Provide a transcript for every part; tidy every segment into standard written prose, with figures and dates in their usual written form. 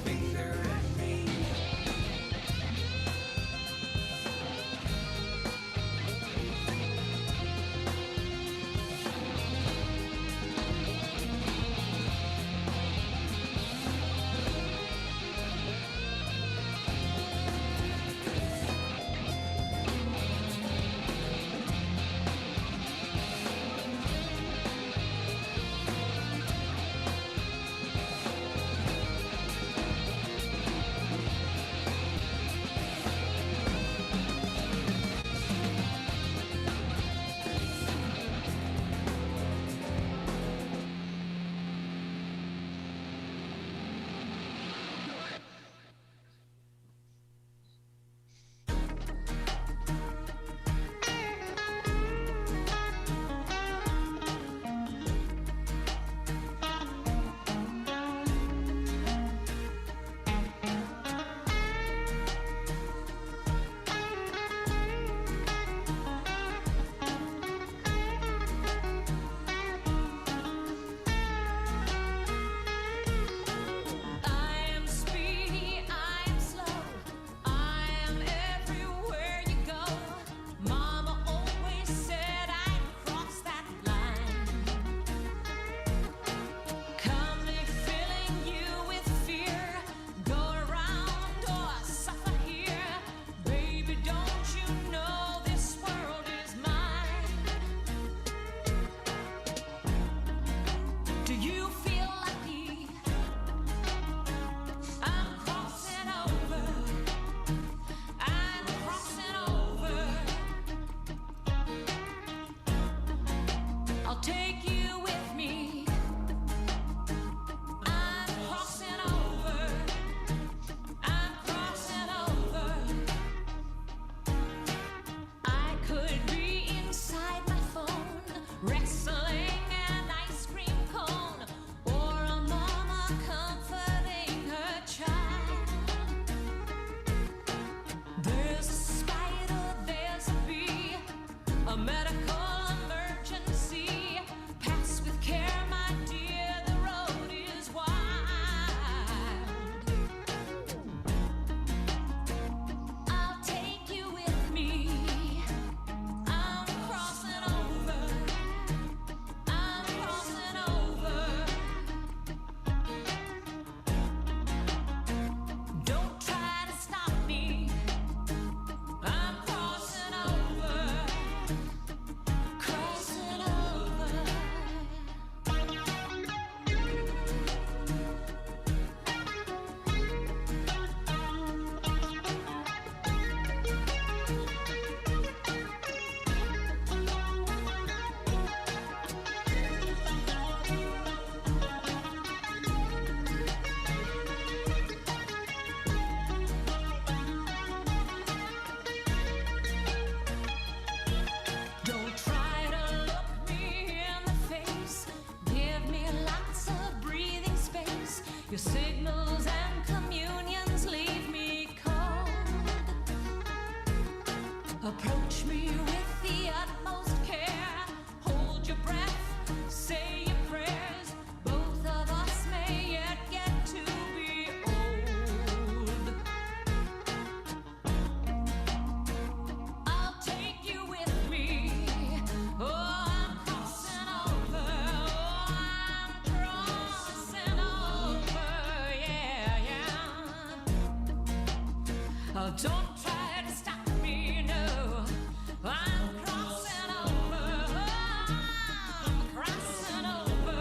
finger at me. Your signals and communions leave me cold. Approach me with the utmost care. Hold your breath, say your prayers. Both of us may yet get to be old. I'll take you with me. Oh, I'm crossing over. Oh, I'm crossing over. Yeah, yeah. Oh, don't try to stop me, no. I'm crossing over. Oh, I'm crossing over.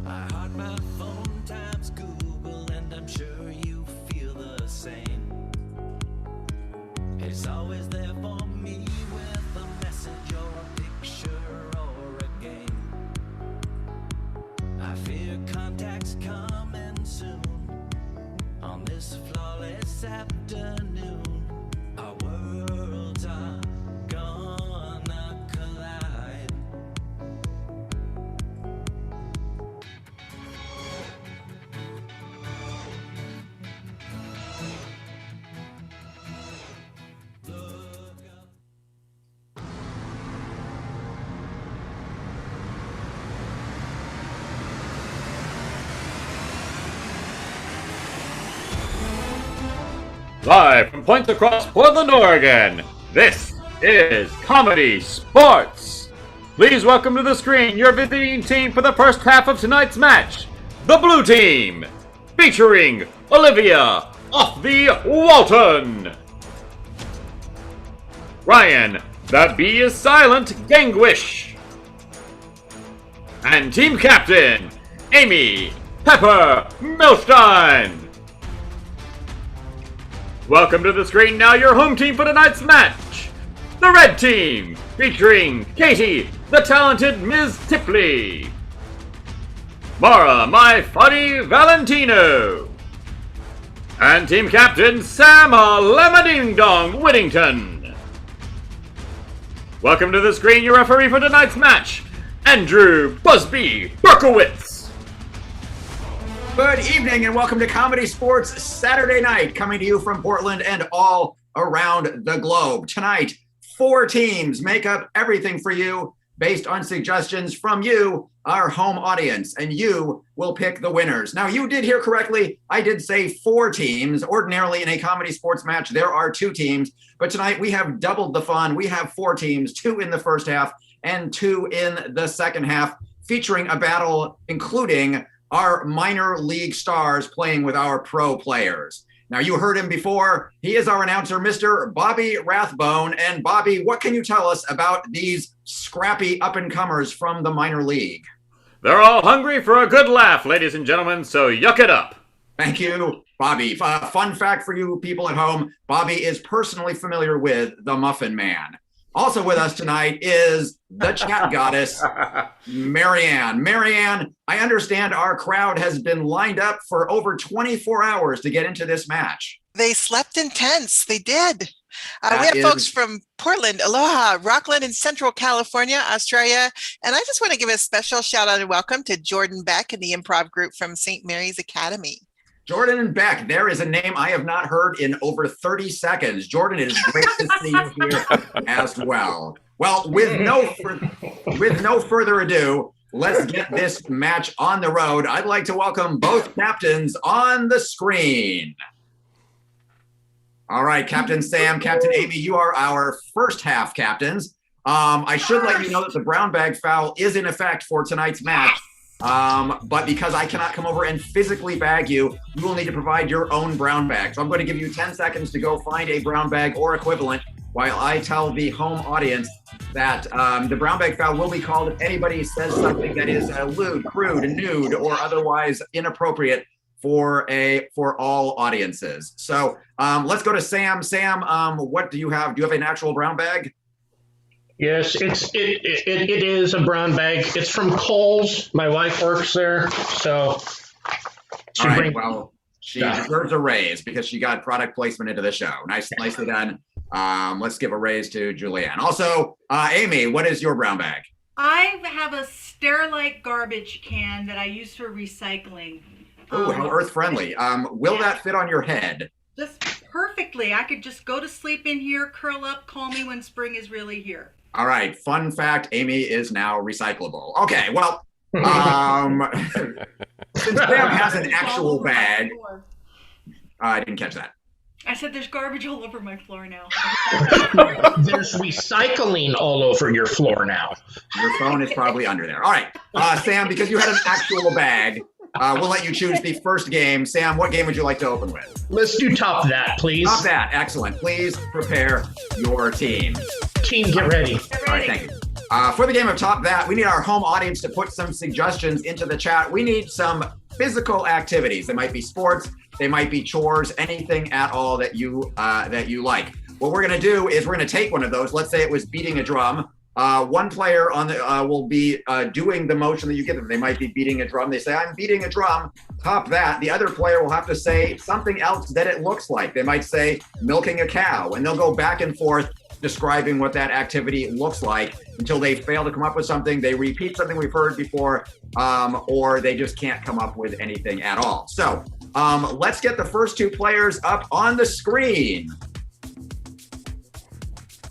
I heart my phone times Google, and I'm sure you feel the same. It's always there for me with a message or a picture or a game. I fear contact's coming soon on this flawless afternoon. Our worlds are gonna collide. Live from points across Portland, Oregon, this is Comedy Sports. Please welcome to the screen your visiting team for the first half of tonight's match, the Blue Team, featuring Olivia off the Walton, Ryan, the B is silent, Gangwish, and Team Captain, Amy Pepper Milstein. Welcome to the screen now your home team for tonight's match, the Red Team, featuring Katie, the talented Ms. Tipley, Mara, my funny Valentino, and Team Captain Sam Lamading Dong Whittington. Welcome to the screen your referee for tonight's match, Andrew Busby Berkowitz. Good evening and welcome to Comedy Sports Saturday night, coming to you from Portland and all around the globe. Tonight, 4 teams make up everything for you based on suggestions from you, our home audience, and you will pick the winners. Now, you did hear correctly. I did say 4 teams. Ordinarily, in a Comedy Sports match, there are 2 teams, but tonight we have doubled the fun. We have 4 teams, 2 in the first half and 2 in the second half, featuring a battle including our minor league stars playing with our pro players. Now, you heard him before. He is our announcer, Mr. Bobby Rathbone. And Bobby, what can you tell us about these scrappy up-and-comers from the minor league? They're all hungry for a good laugh, ladies and gentlemen, so yuck it up. Thank you, Bobby. Fun fact for you people at home, Bobby is personally familiar with the Muffin Man. Also with us tonight is the chat goddess, Marianne. Marianne, I understand our crowd has been lined up for over 24 hours to get into this match. They slept in tents. They did. We have folks from Portland, Aloha, Rockland, and Central California, Australia. And I just want to give a special shout out and welcome to Jordan Beck and the improv group from St. Mary's Academy. Jordan and Beck, there is a name I have not heard in over 30 seconds. Jordan, it is great to see you here as well. Well, with no further ado, let's get this match on the road. I'd like to welcome both captains on the screen. All right, Captain Sam, Captain Amy, you are our first half captains. I should let you know that the brown bag foul is in effect for tonight's match. But because I cannot come over and physically bag you, you will need to provide your own brown bag. So I'm going to give you 10 seconds to go find a brown bag or equivalent while I tell the home audience that the brown bag foul will be called if anybody says something that is lewd, crude, nude, or otherwise inappropriate for all audiences. So let's go to Sam. Sam, what do you have? Do you have an actual brown bag? Yes, it is a brown bag. It's from Kohl's. My wife works there, so. All right, well, she deserves a raise because she got product placement into the show. Nicely done. Let's give a raise to Julianne. Also, Amy, what is your brown bag? I have a Sterilite garbage can that I use for recycling. Oh, how earth-friendly. Will that fit on your head? Just perfectly. I could just go to sleep in here, curl up, call me when spring is really here. All right. Fun fact, Amy is now recyclable. Okay, well, since Sam has an actual bag, I didn't catch that. I said there's garbage all over my floor now. There's recycling all over your floor now. Your phone is probably under there. All right, Sam, because you had an actual bag, we'll let you choose the first game. Sam, what game would you like to open with? Let's do Top That, please. Top That. Excellent. Please prepare your team. Team, get ready. All right, thank you. For the game of Top That, we need our home audience to put some suggestions into the chat. We need some physical activities. They might be sports, they might be chores, anything at all that you like. What we're going to do is we're going to take one of those. Let's say it was beating a drum. One player on the will be doing the motion that you give them. They might be beating a drum. They say, I'm beating a drum. Top that. The other player will have to say something else that it looks like. They might say milking a cow, and they'll go back and forth describing what that activity looks like until they fail to come up with something. They repeat something we've heard before, or they just can't come up with anything at all. So let's get the first 2 players up on the screen.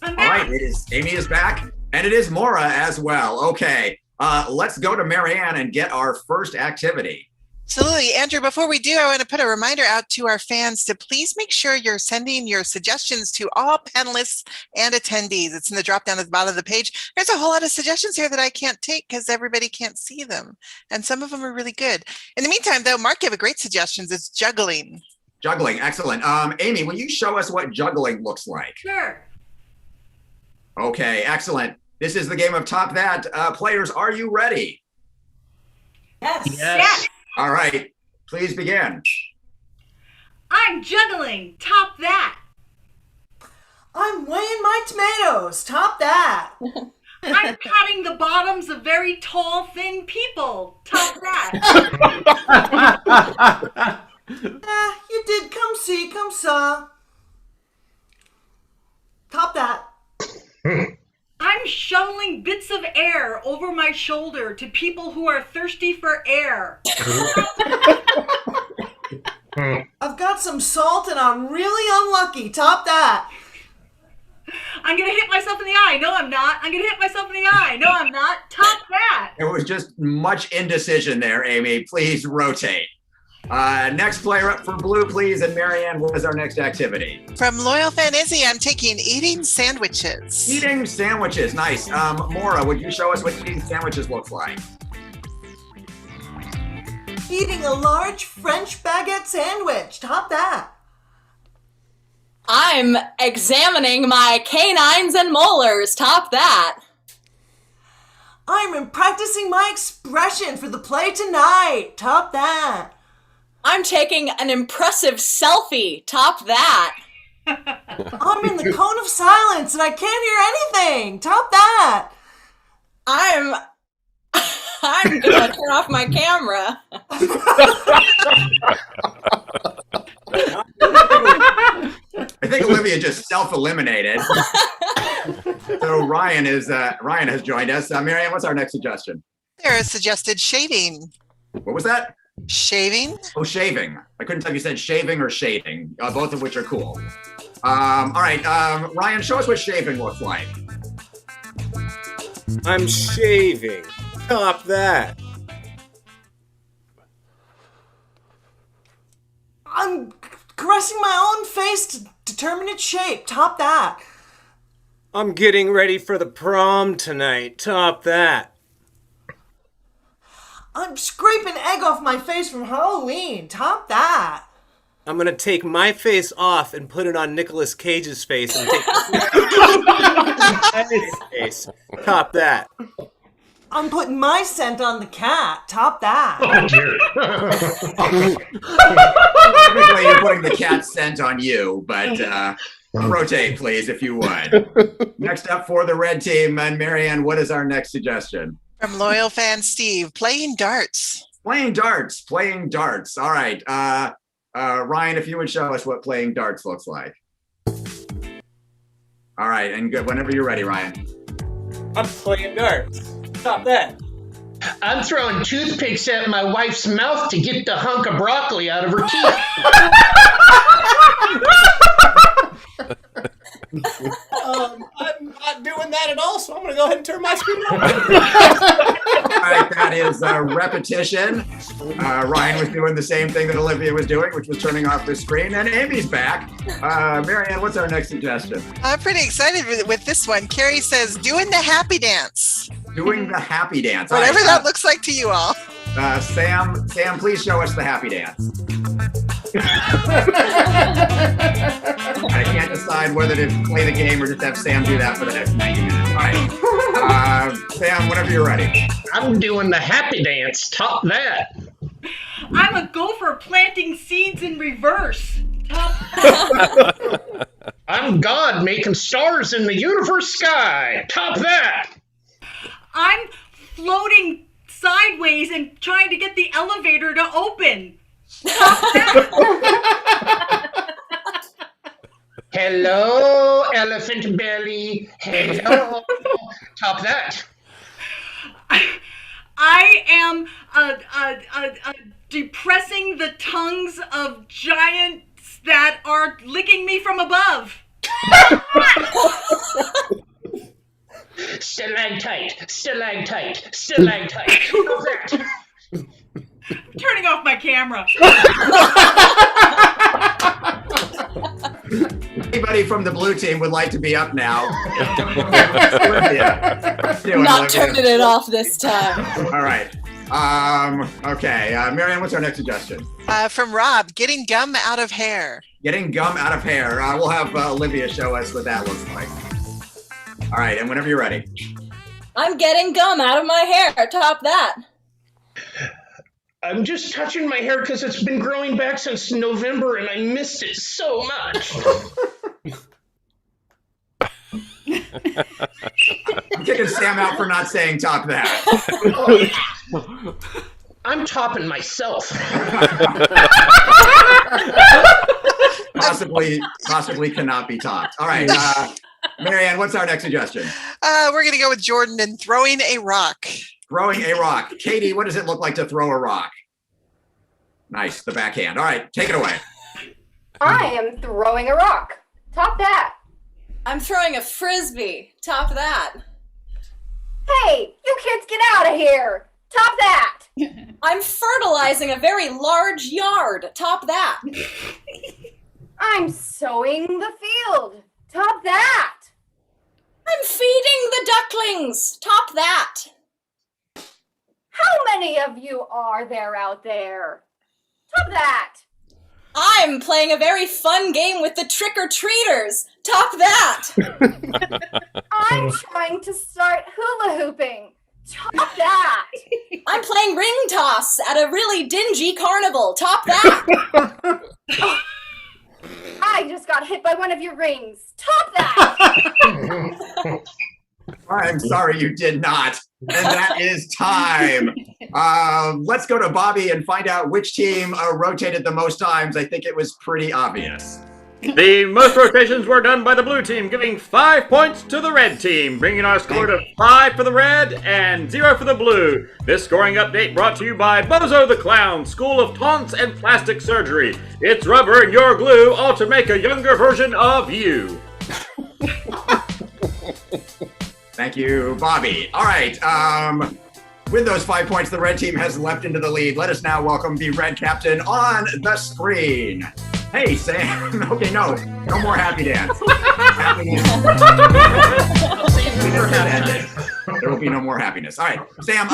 All right, Amy is back. And it is Maura as well. Okay, let's go to Marianne and get our first activity. Absolutely. Andrew, before we do, I want to put a reminder out to our fans to please make sure you're sending your suggestions to all panelists and attendees. It's in the drop down at the bottom of the page. There's a whole lot of suggestions here that I can't take because everybody can't see them. And some of them are really good. In the meantime, though, Mark gave a great suggestions. It's juggling. Juggling, excellent. Amy, will you show us what juggling looks like? Sure. Okay, excellent. This is the game of Top That. Players, are you ready? Yes. Yes. All right, please begin. I'm juggling. Top that. I'm weighing my tomatoes. Top that. I'm patting the bottoms of very tall, thin people. Top that. You did come see, come saw. Top that. I'm shoveling bits of air over my shoulder to people who are thirsty for air. I've got some salt and I'm really unlucky. Top that. I'm going to hit myself in the eye. No, I'm not. I'm going to hit myself in the eye. No, I'm not. Top that. There was just much indecision there, Amy. Please rotate. Next player up for blue, please. And Marianne, what is our next activity? From Loyal Fan Izzy, I'm taking eating sandwiches. Eating sandwiches. Nice. Maura, would you show us what eating sandwiches looks like? Eating a large French baguette sandwich. Top that. I'm examining my canines and molars. Top that. I'm practicing my expression for the play tonight. Top that. I'm taking an impressive selfie. Top that. I'm in the cone of silence and I can't hear anything. Top that. I'm gonna turn off my camera. I think Olivia just self-eliminated. So Ryan has joined us. Marianne, what's our next suggestion? There suggested shaving. What was that? Shaving? Oh, shaving. I couldn't tell if you said shaving or shading, both of which are cool. All right, Ryan, show us what shaving looks like. I'm shaving. Top that. I'm caressing my own face to determine its shape. Top that. I'm getting ready for the prom tonight. Top that. I'm scraping egg off my face from Halloween. Top that. I'm gonna take my face off and put it on Nicolas Cage's face and take his face. Top that. I'm putting my scent on the cat. Top that. Oh, dear. Technically, you're putting the cat scent on you, but rotate, please, if you would. Next up for the red team, and Marianne, what is our next suggestion? From Loyal Fan Steve, playing darts. Playing darts. All right. Ryan, if you would show us what playing darts looks like. All right, and good. Whenever you're ready, Ryan. I'm playing darts. Stop that. I'm throwing toothpicks at my wife's mouth to get the hunk of broccoli out of her teeth. I'm not doing that at all, so I'm going to go ahead and turn my screen on. All right, that is repetition. Ryan was doing the same thing that Olivia was doing, which was turning off the screen, and Amy's back. Marianne, what's our next suggestion? I'm pretty excited with this one. Carrie says, doing the happy dance. Doing the happy dance. Whatever All right, that looks like to you all. Sam, please show us the happy dance. I can't decide whether to play the game or just have Sam do that for the next 90 minutes. All right. Sam, whenever you're ready. I'm doing the happy dance. Top that. I'm a gopher planting seeds in reverse. Top. I'm God making stars in the universe sky. Top that. I'm floating sideways and trying to get the elevator to open. Hello, elephant belly. Hello. Top that. I am depressing the tongues of giants that are licking me from above. Stalactite, stalactite, stalactite. Top that. turning off my camera. Anybody from the blue team would like to be up now? Not turning it off this time. All right. Okay. Marianne, what's our next suggestion? From Rob, getting gum out of hair. Getting gum out of hair. We'll have Olivia show us what that looks like. All right, and whenever you're ready. I'm getting gum out of my hair. Top that. I'm just touching my hair because it's been growing back since November and I missed it so much. I'm kicking Sam out for not saying top that. I'm topping myself. Possibly cannot be topped. All right, Marianne, what's our next suggestion? We're going to go with Jordan and throwing a rock. Throwing a rock. Katie, what does it look like to throw a rock? Nice, the backhand. All right, take it away. I am throwing a rock. Top that. I'm throwing a frisbee. Top that. Hey, you kids get out of here. Top that. I'm fertilizing a very large yard. Top that. I'm sowing the field. Top that. I'm feeding the ducklings. Top that. How many of you are there out there? Top that. I'm playing a very fun game with the trick-or-treaters. Top that. I'm trying to start hula hooping. Top that. I'm playing ring toss at a really dingy carnival. Top that. I just got hit by one of your rings. Top that. I'm sorry you did not. And that is time. Let's go to Bobby and find out which team rotated the most times. I think it was pretty obvious. The most rotations were done by the blue team, giving 5 points to the red team, bringing our score to 5 for the red and 0 for the blue. This scoring update brought to you by Bozo the Clown, School of Taunts and Plastic Surgery. It's rubber and your glue, all to make a younger version of you. Thank you, Bobby. All right. With those 5 points, the red team has leapt into the lead. Let us now welcome the red captain on the screen. Hey, Sam. Okay, no more happy dance. There will be no more happiness. All right, Sam,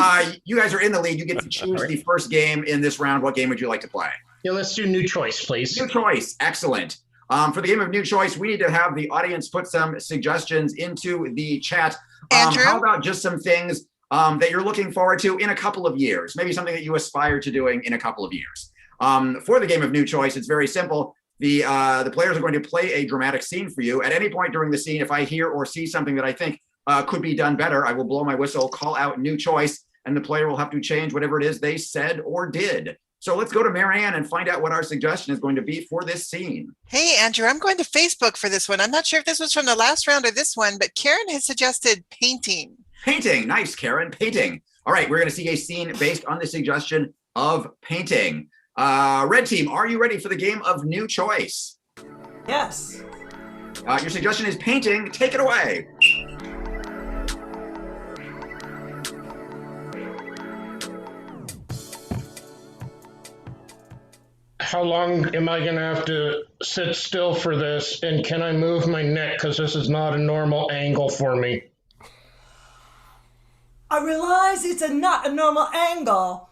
you guys are in the lead. You get to choose the first game in this round. What game would you like to play? Yeah, let's do new choice, please. New choice. Excellent. For the game of new choice, we need to have the audience put some suggestions into the chat. Andrew? How about just some things that you're looking forward to in a couple of years? Maybe something that you aspire to doing in a couple of years. For the game of new choice, it's very simple. The players are going to play a dramatic scene for you. At any point during the scene, if I hear or see something that I think could be done better, I will blow my whistle, call out new choice, and the player will have to change whatever it is they said or did. So let's go to Marianne and find out what our suggestion is going to be for this scene. Hey, Andrew, I'm going to Facebook for this one. I'm not sure if this was from the last round or this one, but Karen has suggested painting. Painting. Nice, Karen. Painting. All right, we're going to see a scene based on the suggestion of painting. Red team, are you ready for the game of new choice? Yes. Your suggestion is painting. Take it away. How long am I going to have to sit still for this? And can I move my neck? Because this is not a normal angle for me. I realize it's not a normal angle.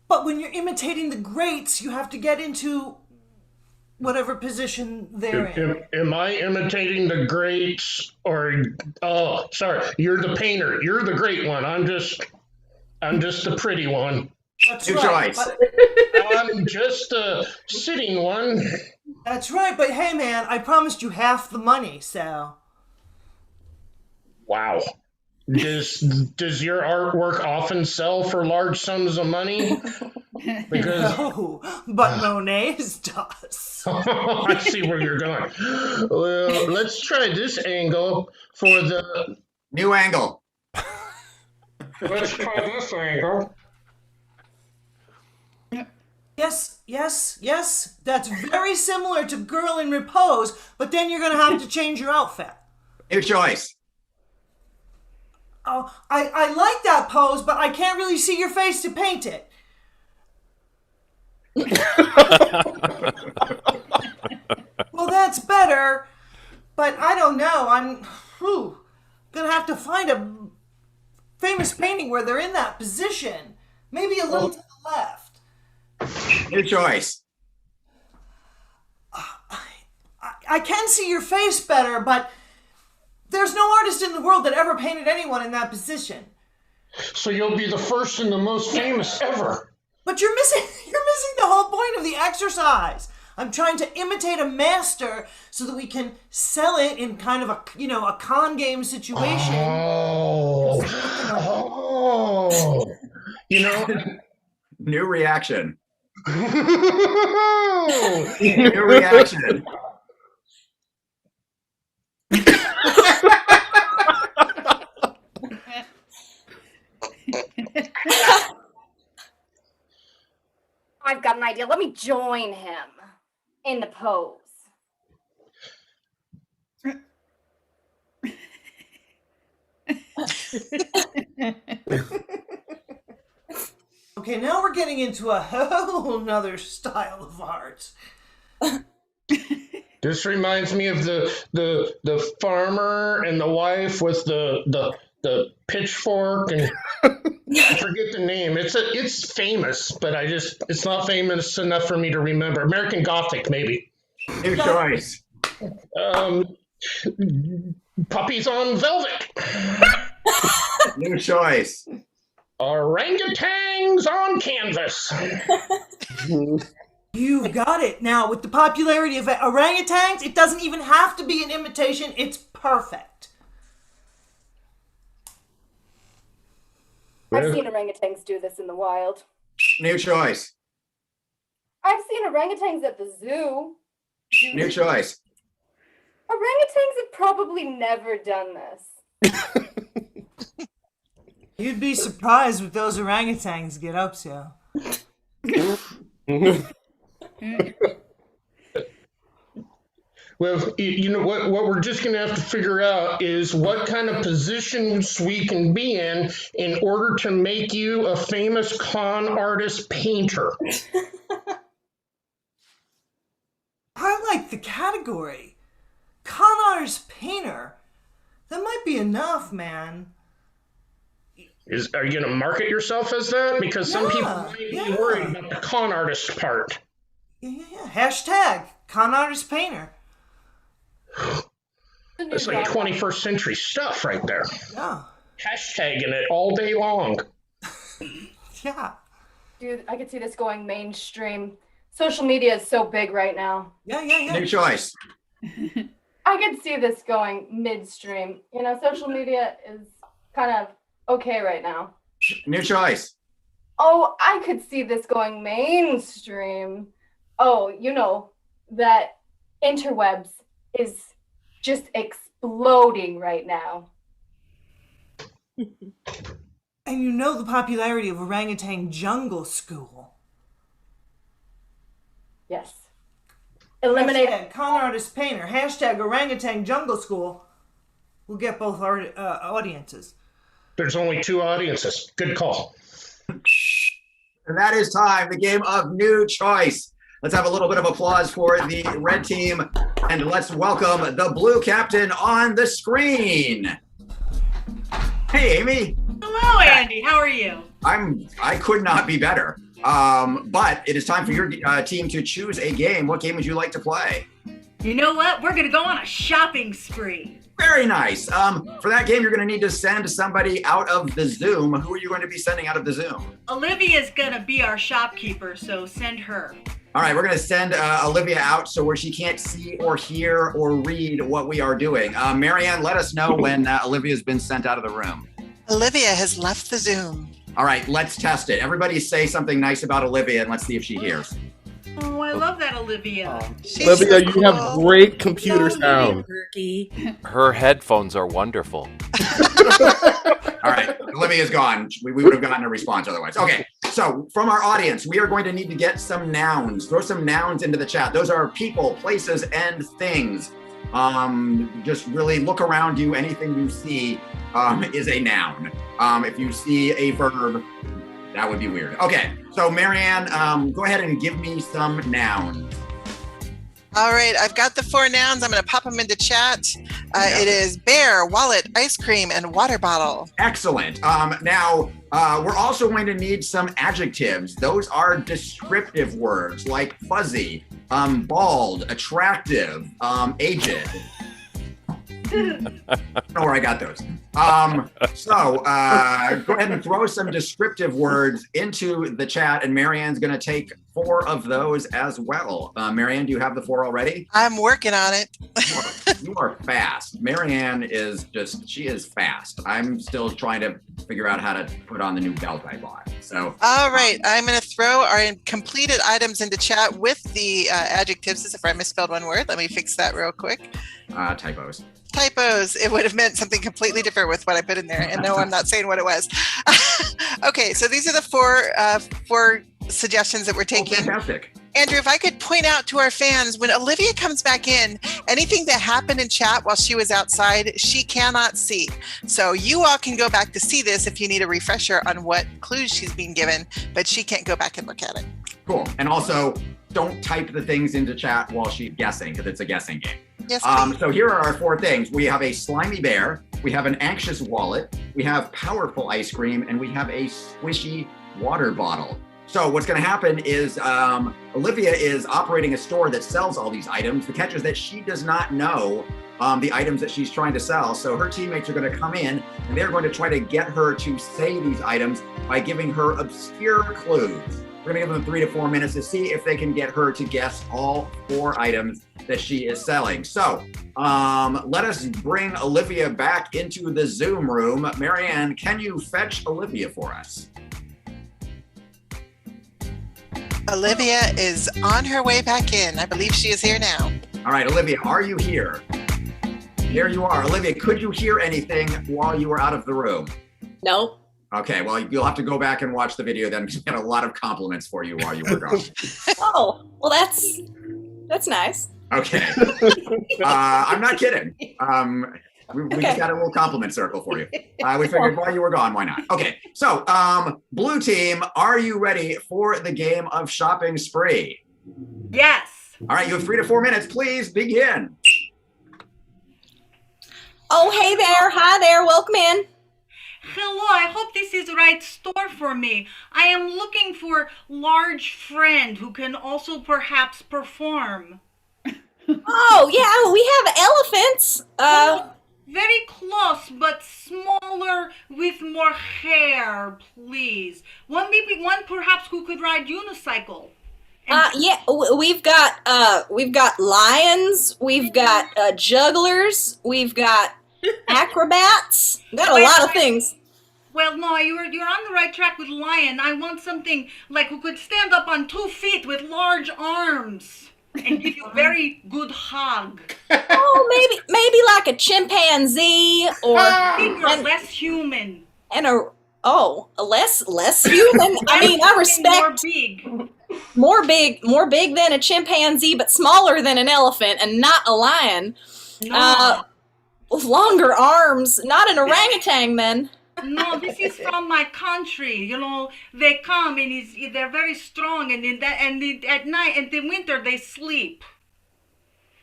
But when you're imitating the greats, you have to get into whatever position they're in. Am I imitating the greats or, oh, sorry, you're the painter. You're the great one. I'm just the pretty one. That's New right. choice. I'm just a sitting one. That's right, but hey man, I promised you half the money, so. Wow. Does your artwork often sell for large sums of money? Because No, but Monet's does. I see where you're going. Well, let's try this angle for the New angle. Let's try this angle. Yes. That's very similar to Girl in Repose, but then you're going to have to change your outfit. New choice. Oh, I like that pose, but I can't really see your face to paint it. Well, that's better, but I don't know. I'm gonna have to find a famous painting where they're in that position. Maybe a little to the left. New choice. I can see your face better, but there's no artist in the world that ever painted anyone in that position. So you'll be the first and the most famous ever. But you're missing the whole point of the exercise. I'm trying to imitate a master so that we can sell it in kind of a con game situation. New reaction. New reaction. I've got an idea. Let me join him in the pose. Okay, now we're getting into a whole nother style of art. This reminds me of the farmer and the wife with the pitchfork, and I forget the name. It's famous, but it's not famous enough for me to remember. American Gothic, maybe. New choice. Puppies on Velvet. New choice. Orangutans on Canvas. You've got it. Now, with the popularity of orangutans, it doesn't even have to be an imitation. It's perfect. I've seen orangutans do this in the wild. New choice. I've seen orangutans at the zoo. New choice. Orangutans have probably never done this. You'd be surprised what those orangutans get up to. Well, you know what we're just going to have to figure out is what kind of positions we can be in order to make you a famous con artist painter. I like the category. Con artist painter. That might be enough, man. Are you going to market yourself as that? Because some people might be worried about the con artist part. Yeah. Hashtag con artist painter. That's like 21st century stuff right there. Yeah. Hashtagging it all day long. Yeah. Dude, I could see this going mainstream. Social media is so big right now. Yeah. New choice. I could see this going midstream. Social media is kind of okay right now. New choice. Oh, I could see this going mainstream. Oh, that interwebs is just exploding right now. And the popularity of Orangutan Jungle School. Yes. Eliminate Hashtag con artist painter. Hashtag Orangutan Jungle School. We'll get both audiences. There's only 2 audiences. Good call. And that is time, the game of New Choice. Let's have a little bit of applause for the red team, and let's welcome the blue captain on the screen. Hey, Amy. Hello, Andy. How are you? I could not be better. But it is time for your team to choose a game. What game would you like to play? You know what? We're going to go on a shopping spree. Very nice. For that game, you're going to need to send somebody out of the Zoom. Who are you going to be sending out of the Zoom? Olivia's going to be our shopkeeper, so send her. All right, we're going to send Olivia out so where she can't see or hear or read what we are doing. Marianne, let us know when Olivia's been sent out of the room. Olivia has left the Zoom. All right, let's test it. Everybody say something nice about Olivia and let's see if she hears. Oh, I love that, Olivia. Olivia, you have great computer sound. Her headphones are wonderful. All right, Olivia's gone. We would have gotten a response otherwise. Okay, so from our audience, we are going to need to get some nouns. Throw some nouns into the chat. Those are people, places, and things. Just really look around you. Anything you see is a noun. If you see a verb, That would be weird. Okay, so Marianne, go ahead and give me some nouns. All right, I've got the 4 nouns. I'm going to pop them into chat. It is bear, wallet, ice cream, and water bottle. Excellent. Now, we're also going to need some adjectives. Those are descriptive words like fuzzy, bald, attractive, aged. I don't know where I got those. So go ahead and throw some descriptive words into the chat, and Marianne's going to take 4 of those as well. Marianne, do you have the 4 already? I'm working on it. You are fast. Marianne is she is fast. I'm still trying to figure out how to put on the new belt I bought. So. All right, I'm going to throw our completed items into chat with the adjectives. As if I misspelled one word. Let me fix that real quick. Typos. It would have meant something completely different with what I put in there. And no, I'm not saying what it was. Okay, so these are the 4 suggestions that we're taking. Oh, fantastic. Andrew, if I could point out to our fans, when Olivia comes back in, anything that happened in chat while she was outside, she cannot see. So you all can go back to see this if you need a refresher on what clues she's being given, but she can't go back and look at it. Cool. And also, don't type the things into chat while she's guessing, because it's a guessing game. Yes, so here are our 4 things. We have a slimy bear, we have an anxious wallet, we have powerful ice cream, and we have a squishy water bottle. So what's going to happen is Olivia is operating a store that sells all these items. The catch is that she does not know the items that she's trying to sell. So her teammates are going to come in and they're going to try to get her to say these items by giving her obscure clues. We're going to give them 3 to 4 minutes to see if they can get her to guess all 4 items that she is selling. So let us bring Olivia back into the Zoom room. Marianne, can you fetch Olivia for us? Olivia is on her way back in. I believe she is here now. All right, Olivia, are you here? Here you are. Olivia, could you hear anything while you were out of the room? No. Okay, well, you'll have to go back and watch the video then, because we had a lot of compliments for you while you were gone. Oh, well, that's nice. Okay. I'm not kidding. We just got a little compliment circle for you. We figured while you were gone, why not? Okay, so blue team, are you ready for the game of Shopping Spree? Yes. All right, you have 3 to 4 minutes. Please begin. Oh, hey there. Hi there. Welcome in. Hello, I hope this is the right store for me. I am looking for large friend who can also perhaps perform. Oh, yeah, we have elephants. Very close, but smaller with more hair, please. One perhaps who could ride unicycle. Yeah, we've got lions, we've got jugglers, we've got acrobats. Got a lot of things. Well, no, you're on the right track with lion. I want something like who could stand up on 2 feet with large arms and give you a very good hug. Oh, maybe like a chimpanzee or bigger, less human. And less human. I mean, I respect more big than a chimpanzee, but smaller than an elephant, and not a lion. No. With longer arms, not an orangutan then. No, this is from my country. You know, they come and they're very strong, and at night and in winter they sleep.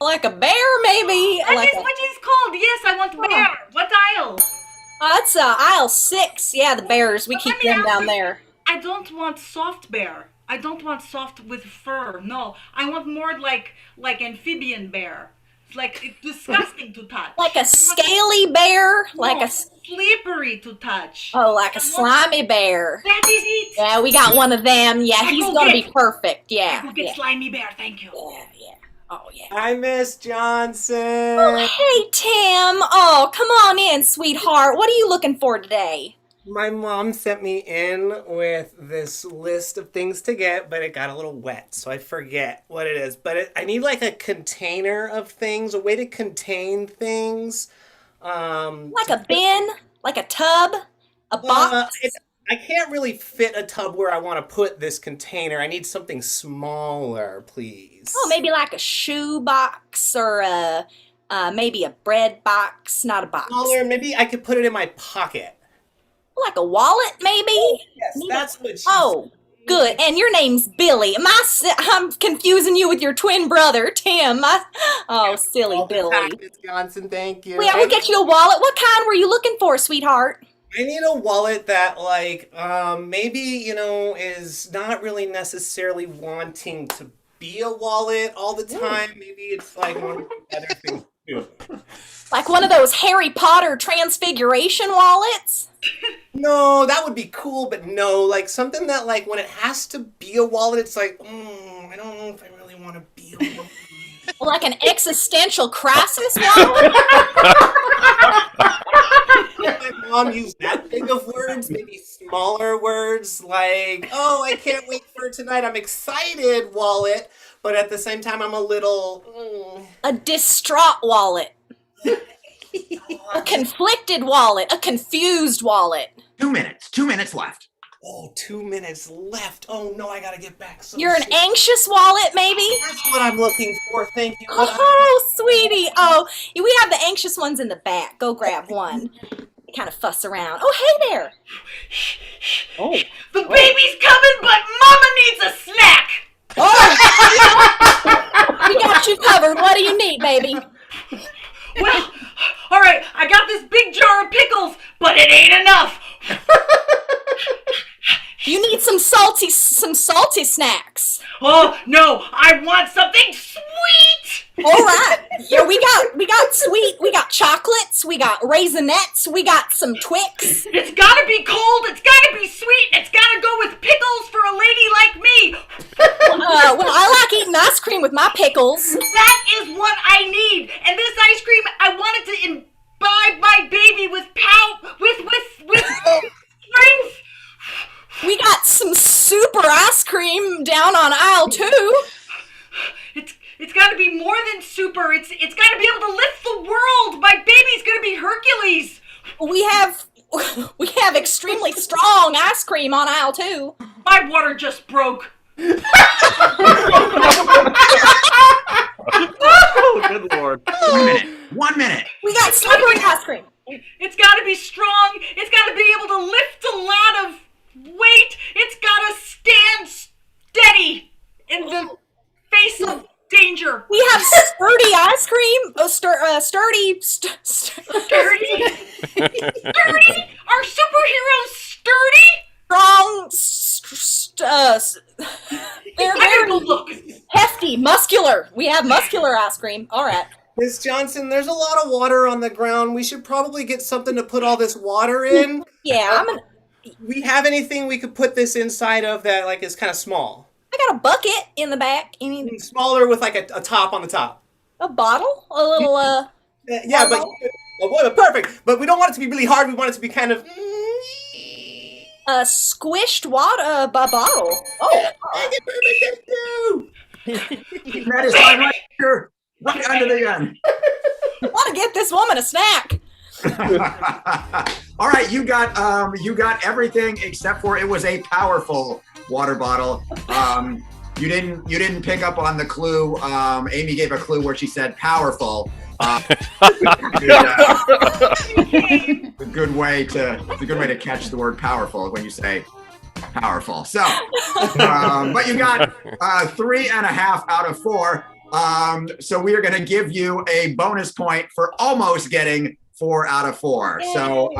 Like a bear, maybe. What is called? Yes, I want bear. What aisle? That's aisle 6. Yeah, the bears. We keep them down there. I don't want soft bear. I don't want soft with fur. No, I want more like amphibian bear. Like it's disgusting to touch. Like a scaly bear, like a slippery to touch. Oh, like a slimy bear. That is it. Yeah, we got one of them. Yeah, he's gonna be perfect. Yeah. I will get slimy bear. Thank you. Yeah. Oh yeah. Hi, Miss Johnson. Oh hey Tim. Oh come on in, sweetheart. What are you looking for today? My mom sent me in with this list of things to get, but it got a little wet, so I forget what it is. But I need like a container of things, a way to contain things. Like a bin, like a tub, a box. I can't really fit a tub where I want to put this container. I need something smaller, please. Oh, maybe like a shoe box or maybe a bread box, not a box. Smaller, maybe I could put it in my pocket. Like a wallet, maybe? Yes, that's what she Oh, good. And your name's Billy. I'm confusing you with your twin brother, Tim. Silly Billy. Miss Johnson, thank you. Yeah, we'll get you a wallet. What kind were you looking for, sweetheart? I need a wallet that, like, maybe, is not really necessarily wanting to be a wallet all the time. Maybe it's like one of the other things too. Like one of those Harry Potter transfiguration wallets? No, that would be cool, but no, like something that, like, when it has to be a wallet, it's like, I don't know if I really want to be a wallet. Like an existential crisis wallet? My mom used that big of words, maybe smaller words, like, oh, I can't wait for tonight, I'm excited wallet, but at the same time, I'm a little... A distraught wallet. A conflicted wallet. A confused wallet. 2 minutes. 2 minutes left. Oh, 2 minutes left. Oh, no, I gotta get back. You're an anxious wallet, maybe? That's what I'm looking for, thank you. Oh, sweetie. Oh, we have the anxious ones in the back. Go grab one. They kind of fuss around. Oh, hey there. Oh. The baby's coming, but Mama needs a snack. Oh! We got you covered. What do you need, baby? Well, all right, I got this big jar of pickles, but it ain't enough. You need some salty snacks. Oh, no, I want something sweet. All right. Yeah, we got sweet, we got chocolates, we got raisinets, we got some Twix. It's gotta be cold, it's gotta be sweet, it's gotta go with pickles for a lady like me. Well, I like eating ice cream with my pickles. That is what I need. And this ice cream, I wanted to imbibe my baby with strength. We got some super ice cream down on aisle 2. It's got to be more than super. It's got to be able to lift the world. My baby's going to be Hercules. We have extremely strong ice cream on aisle 2. My water just broke. Oh, good Lord. 1 minute. 1 minute. We got slippery ice cream. It's got to be strong. It's got to be able to lift a lot of weight. It's got to stand steady in the face of danger. We have sturdy ice cream. Sturdy. Sturdy? Are superheroes sturdy? Strong. They're very hefty, muscular. We have muscular ice cream. All right. Miss Johnson, there's a lot of water on the ground. We should probably get something to put all this water in. Yeah, we have anything we could put this inside of that, like, is kind of small? I got a bucket in the back. Smaller with, like, a top on the top. A bottle? A little, Yeah, but perfect. But we don't want it to be really hard. We want it to be kind of... A squished water bottle. Oh. That is fine right here. Right under the gun. I want to get this woman a snack. All right, you got everything except for it was a powerful water bottle. You didn't pick up on the clue. Amy gave a clue where she said powerful. It's a good way to catch the word powerful when you say powerful. So, but you got 3.5 out of 4. So we are going to give you a bonus point for almost getting 4 out of 4. So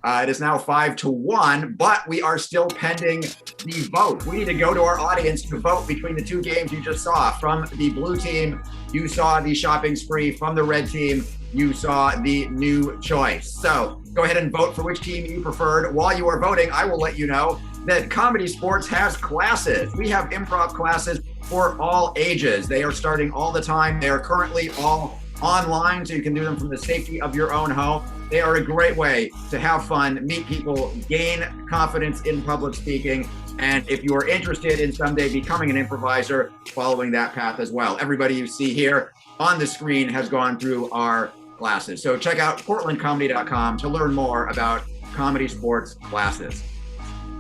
it is now 5-1, but we are still pending the vote. We need to go to our audience to vote between the two games you just saw. From the blue team, you saw the shopping spree. From the red team, you saw the new choice. So go ahead and vote for which team you preferred. While you are voting, I will let you know that ComedySportz has classes. We have improv classes for all ages. They are starting all the time. They are currently all online, so you can do them from the safety of your own home. They are a great way to have fun, meet people, gain confidence in public speaking, and if you are interested in someday becoming an improviser, following that path as well. Everybody you see here on the screen has gone through our classes. So check out portlandcomedy.com to learn more about ComedySportz classes.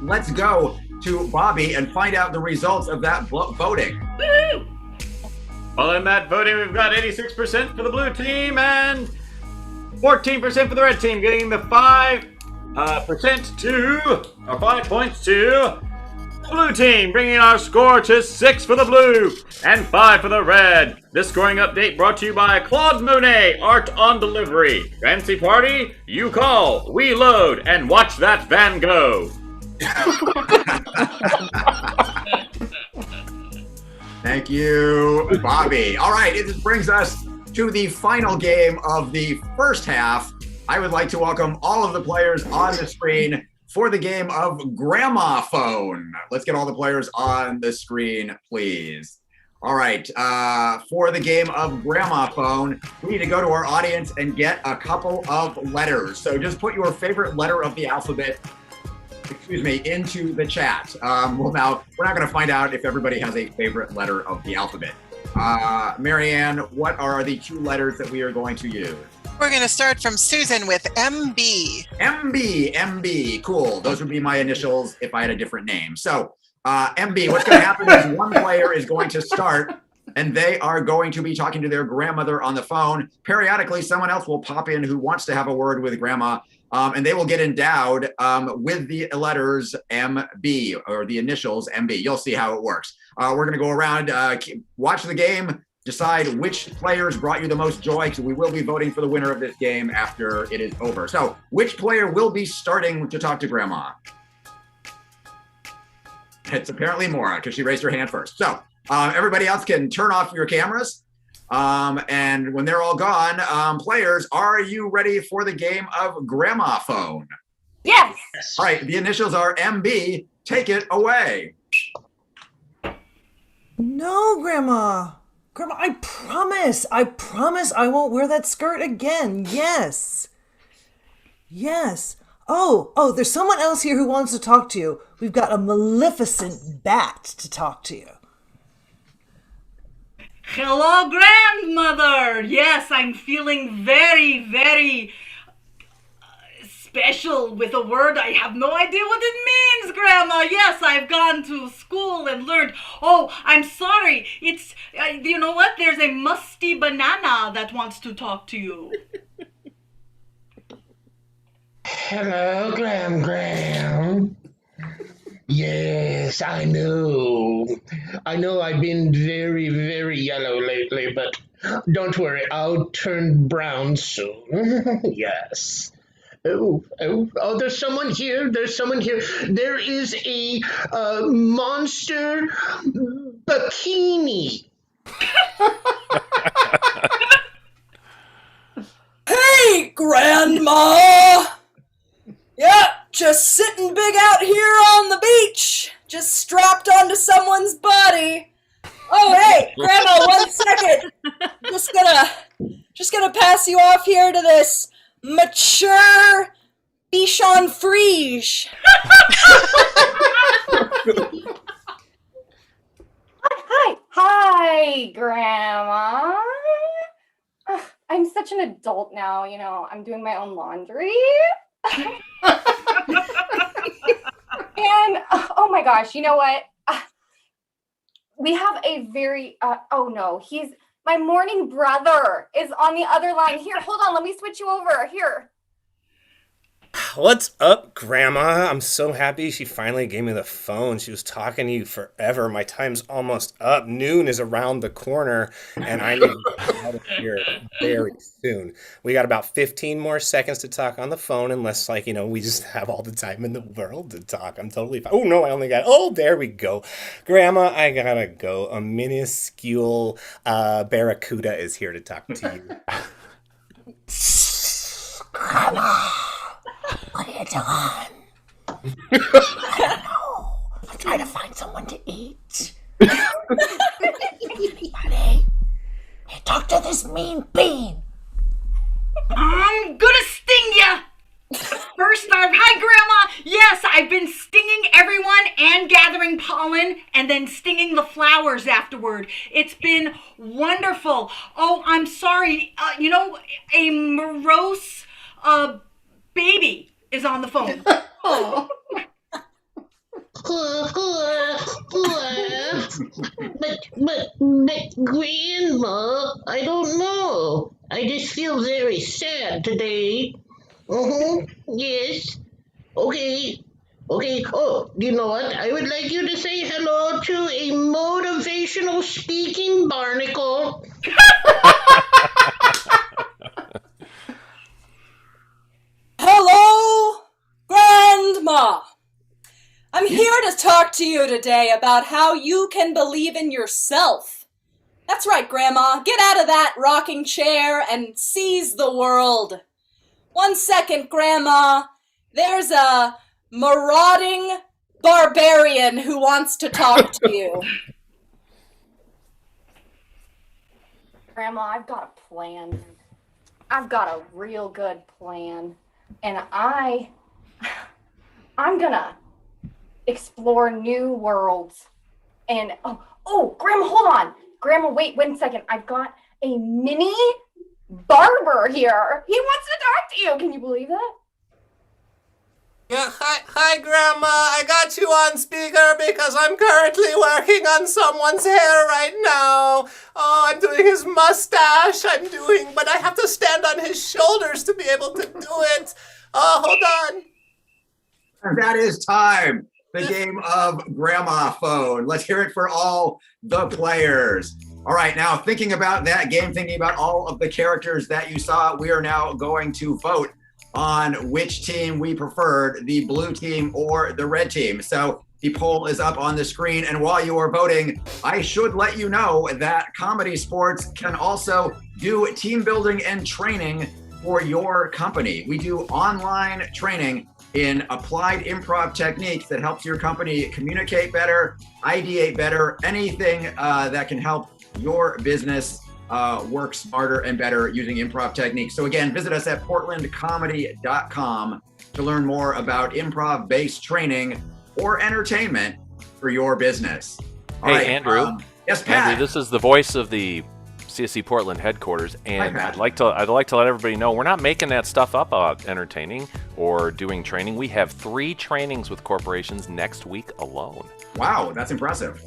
Let's go to Bobby and find out the results of that voting. Woo! Well, in that voting, we've got 86% for the blue team and 14% for the red team, getting the 5 5 points to the blue team, bringing our score to 6 for the blue and 5 for the red. This scoring update brought to you by Claude Monet, Art on Delivery. Fancy party? You call, we load, and watch that van go. Thank you, Bobby. All right, this brings us to the final game of the first half. I would like to welcome all of the players on the screen for the game of Grandma Phone. Let's get all the players on the screen, please. All right, for the game of Grandma Phone, we need to go to our audience and get a couple of letters. So just put your favorite letter of the alphabet, into the chat. We're not going to find out if everybody has a favorite letter of the alphabet. Marianne, what are the 2 letters that we are going to use? We're going to start from Susan with MB. MB, cool. Those would be my initials if I had a different name. So, MB, what's going to happen is one player is going to start, and they are going to be talking to their grandmother on the phone. Periodically, someone else will pop in who wants to have a word with grandma, and they will get endowed with the letters MB, or the initials MB. You'll see how it works. We're going to go around, watch the game, decide which players brought you the most joy, because we will be voting for the winner of this game after it is over. So, which player will be starting to talk to grandma? It's apparently Maura, because she raised her hand first. So, everybody else can turn off your cameras. And when they're all gone, players, are you ready for the game of Grandma Phone? Yes. All right, the initials are MB. Take it away. No, Grandma. Grandma, I promise I won't wear that skirt again. Yes. Oh, there's someone else here who wants to talk to you. We've got a maleficent bat to talk to you. Hello, grandmother. Yes, I'm feeling very, very special with a word. I have no idea what it means, Grandma. Yes, I've gone to school and learned. Oh, I'm sorry. It's, you know what? There's a musty banana that wants to talk to you. Hello, Gram. Yes, I know I've been very, very yellow lately, but don't worry, I'll turn brown soon. Yes. Oh, there's someone here. There is a monster bikini. Hey, Grandma! Yeah, just sitting big out here on the beach, just strapped onto someone's body. Oh, hey, Grandma, 1 second. Just gonna pass you off here to this mature Bichon Frige. Hi, Grandma. Ugh, I'm such an adult now, I'm doing my own laundry. And, oh my gosh, you know what? We have a very, my morning brother is on the other line. Here, hold on, let me switch you over. Here. What's up, Grandma? I'm so happy she finally gave me the phone. She was talking to you forever. My time's almost up. Noon is around the corner, and I need to get out of here very soon. We got about 15 more seconds to talk on the phone, unless, we just have all the time in the world to talk. I'm totally fine. Oh, no, I only got... Oh, there we go. Grandma, I gotta go. A minuscule barracuda is here to talk to you. Grandma! What are you doing? I don't know. I'm trying to find someone to eat. Buddy, hey, talk to this mean bean. I'm gonna sting ya! First off, hi, Grandma. Yes, I've been stinging everyone and gathering pollen and then stinging the flowers afterward. It's been wonderful. Oh, I'm sorry. A morose baby is on the phone. Oh. But Grandma, I don't know. I just feel very sad today. Yes. Okay. Okay. Oh, you know what? I would like you to say hello to a motivational speaking barnacle. Hello, Grandma. I'm here to talk to you today about how you can believe in yourself. That's right, Grandma. Get out of that rocking chair and seize the world. 1 second, Grandma. There's a marauding barbarian who wants to talk to you. Grandma, I've got a plan. I've got a real good plan. And I'm gonna explore new worlds. And oh, Grandma, hold on. Grandma, wait 1 second. I've got a mini barber here. He wants to talk to you. Can you believe that? Yeah, hi, Grandma. I got you on speaker because I'm currently working on someone's hair right now. Oh, I'm doing his mustache. But I have to stand on his shoulders to be able to do it. Oh, hold on. And that is time. The game of Grandma Phone. Let's hear it for all the players. All right, now thinking about that game, thinking about all of the characters that you saw, we are now going to vote on which team we preferred, the blue team or the red team. So the poll is up on the screen. And while you are voting, I should let you know that ComedySportz can also do team building and training for your company. We do online training in applied improv techniques that helps your company communicate better, ideate better, anything that can help your business work smarter and better using improv techniques. So again, visit us at portlandcomedy.com to learn more about improv-based training or entertainment for your business. All right, Andrew. Yes, Pat. Andrew, this is the voice of the CSC Portland headquarters, and I'd like to let everybody know we're not making that stuff up about entertaining or doing training. We have 3 trainings with corporations next week alone. Wow, that's impressive.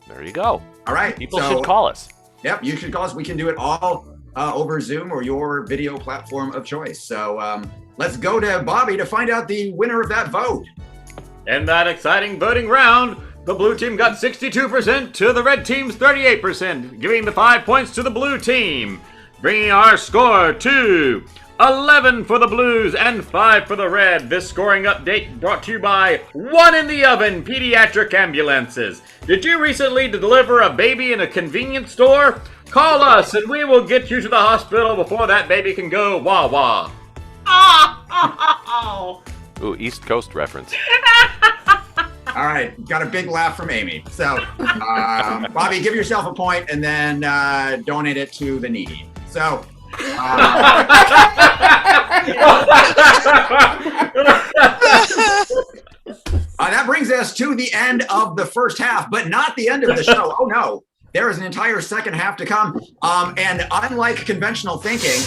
There you go. All right. People should call us. Yep, you should call us. We can do it all over Zoom or your video platform of choice. So let's go to Bobby to find out the winner of that vote. In that exciting voting round, the blue team got 62% to the red team's 38%, giving the 5 points to the blue team, bringing our score to 11 for the blues and 5 for the red. This scoring update brought to you by One in the Oven Pediatric Ambulances. Did you recently deliver a baby in a convenience store? Call us and we will get you to the hospital before that baby can go wah-wah. Oh. Ooh, East Coast reference. All right, got a big laugh from Amy. So, Bobby, give yourself a point and then donate it to the needy. So, that brings us to the end of the first half, but not the end of the show. Oh no, there is an entire second half to come. And unlike conventional thinking,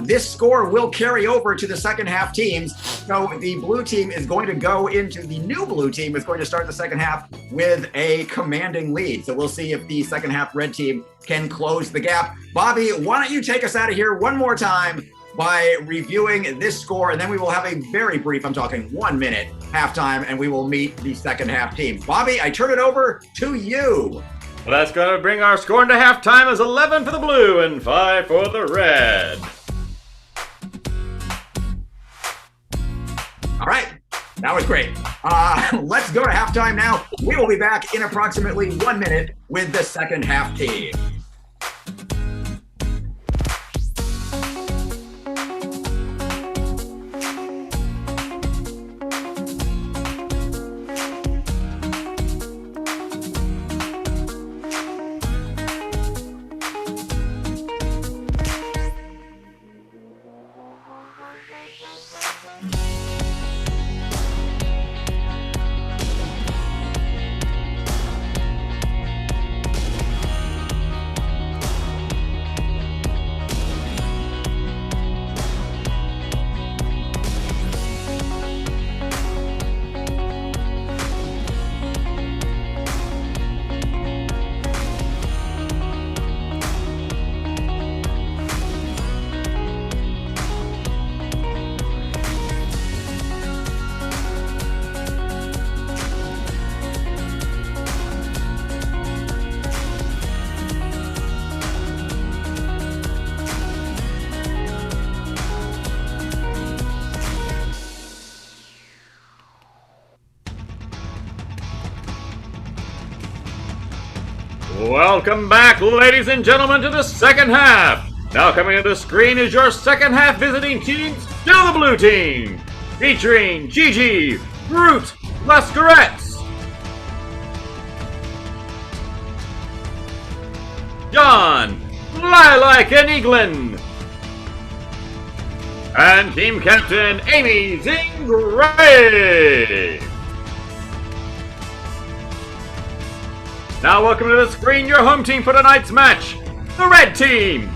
this score will carry over to the second half teams. So the blue team is going to go into the new blue team is going to start the second half with a commanding lead. So we'll see if the second half red team can close the gap. Bobby, why don't you take us out of here one more time by reviewing this score, and then we will have a very brief, I'm talking 1 minute halftime, and we will meet the second half team. Bobby, I turn it over to you. Well, that's going to bring our score into halftime as 11 for the blue and 5 for the red. All right, that was great. Let's go to halftime now. We will be back in approximately 1 minute with the second half team. Welcome back, ladies and gentlemen, to the second half. Now coming to the screen is your second half visiting team, still the blue team, featuring Gigi, Brute, Lascarettes, John, Lilac, and Eaglin, and team captain Amy Zingray. Now welcome to the screen, your home team for tonight's match, the red team,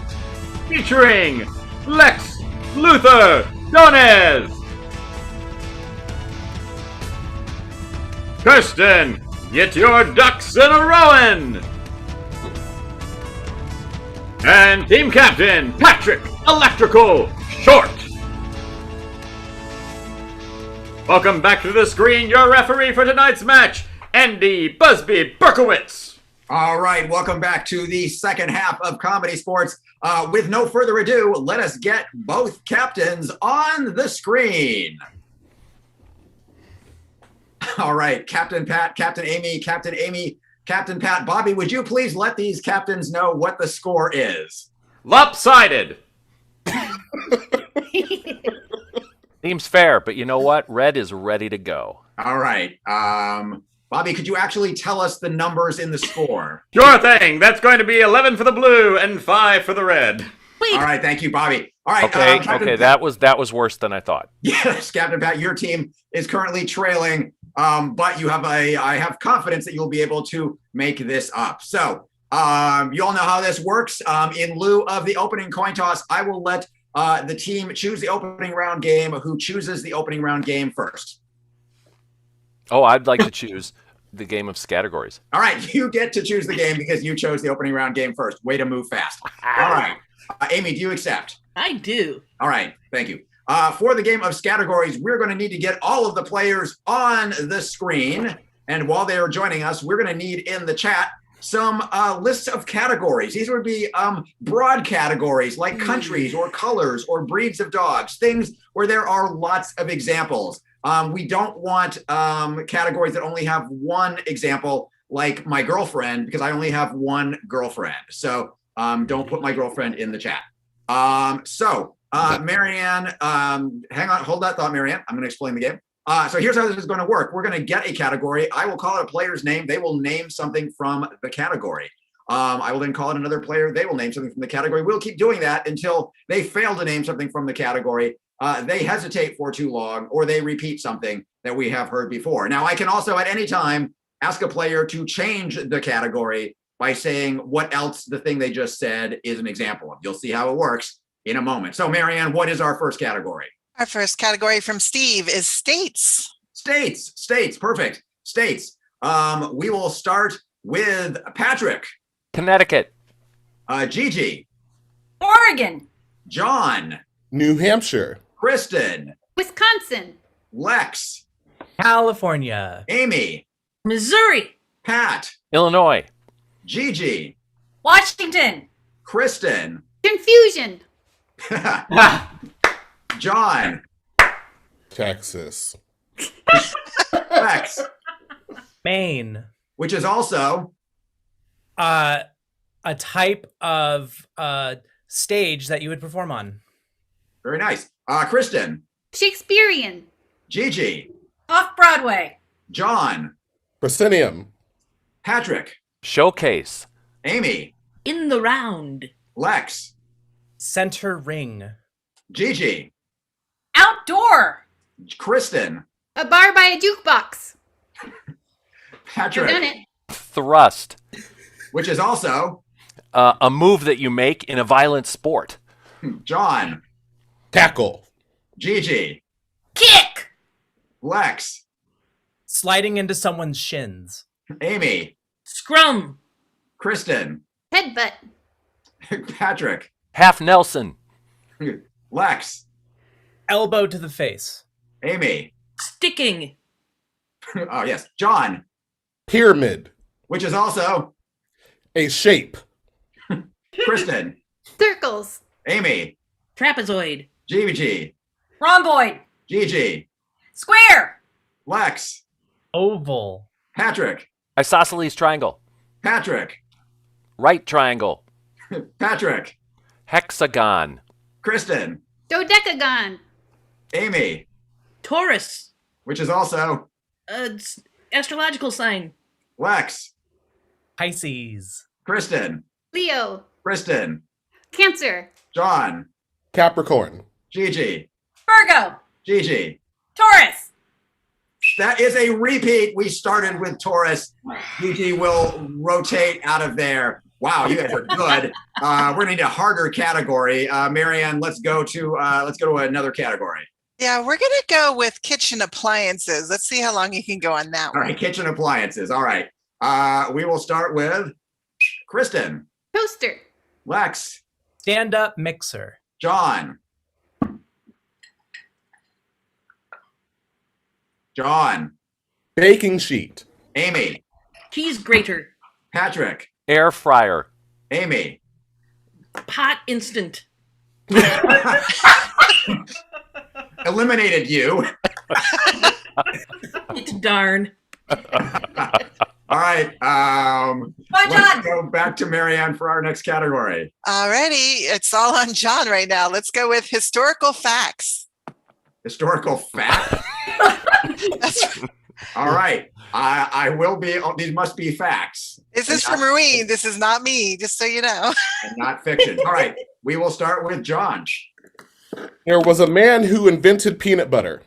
featuring Lex, Luther, Donez, Kirsten, get your ducks in a rowing, and team captain Patrick, Electrical Short. Welcome back to the screen, your referee for tonight's match, Andy Busby Berkowitz. All right, welcome back to the second half of Comedy Sports. With no further ado, let us get both captains on the screen. All right, Captain Pat, Captain Amy, Captain Pat. Bobby, would you please let these captains know what the score is? Lopsided. Seems fair, but you know what? Red is ready to go. All right. Bobby, could you actually tell us the numbers in the score? Sure thing. That's going to be 11 for the blue and 5 for the red. All right, thank you, Bobby. All right. Okay, that was worse than I thought. Yes, Captain Pat, your team is currently trailing, but I have confidence that you'll be able to make this up. So you all know how this works. In lieu of the opening coin toss, I will let the team choose the opening round game. Who chooses the opening round game first? Oh, I'd like to choose the game of categories. All right, you get to choose the game because you chose the opening round game first. Way to move fast. All right. Amy, do you accept? I do. All right, thank you. For the game of categories, we're going to need to get all of the players on the screen. And while they are joining us, we're going to need in the chat some lists of categories. These would be broad categories like countries or colors or breeds of dogs, things where there are lots of examples. We don't want categories that only have one example, like my girlfriend, because I only have one girlfriend. So don't put my girlfriend in the chat. Marianne, hang on, hold that thought, Marianne. I'm going to explain the game. So here's how this is going to work. We're going to get a category. I will call it a player's name. They will name something from the category. I will then call it another player. They will name something from the category. We'll keep doing that until they fail to name something from the category. They hesitate for too long, or they repeat something that we have heard before. Now, I can also at any time ask a player to change the category by saying what else the thing they just said is an example of. You'll see how it works in a moment. So, Marianne, what is our first category? Our first category from Steve is states. States, perfect. States. We will start with Patrick. Connecticut. Gigi. Oregon. John. New Hampshire. Kristen. Wisconsin. Lex. California. Amy. Missouri. Pat. Illinois. Gigi. Washington. Kristen. Confusion. John. Texas. Lex. Maine. Which is also A type of stage that you would perform on. very nice. Kristen. Shakespearean. Gigi. Off-Broadway. John. Proscenium. Patrick. Showcase. Amy. In the round. Lex. Center ring. Gigi. Outdoor. Kristen. A bar by a jukebox. Patrick. You've done it. Thrust. Which is also A move that you make in a violent sport. John. Tackle. Gigi. Kick. Lex. Sliding into someone's shins. Amy. Scrum. Kristen. Headbutt. Patrick. Half Nelson. Lex. Elbow to the face. Amy. Sticking. Oh, yes. John. Pyramid. Which is also A shape. Kristen. Circles. Amy. Trapezoid. Gigi. Rhomboid. Gigi. Square. Lex. Oval. Patrick. Isosceles triangle. Patrick. Right triangle. Patrick. Hexagon. Kristen. Dodecagon. Amy. Taurus. Which is also astrological sign. Lex. Pisces. Kristen. Leo. Kristen. Cancer. John. Capricorn. Gigi. Virgo. Gigi. Taurus. That is a repeat. We started with Taurus. Gigi will rotate out of there. Wow, you guys are good. We're gonna need a harder category. Marianne, let's go to another category. Yeah, we're gonna go with kitchen appliances. Let's see how long you can go on that All one. right, kitchen appliances. All right. We will start with Kristen. Toaster. Lex. Stand-up mixer. John. John. Baking sheet. Amy. Cheese grater. Patrick. Air fryer. Amy. Pot instant. Eliminated you. It's darn. All right. Let's go back to Marianne for our next category. Alrighty, it's all on John right now. Let's go with historical facts. Historical fact. All right. I will be. These must be facts. This is for Marine. This is not me, just so you know. And not fiction. All right. We will start with John. There was a man who invented peanut butter.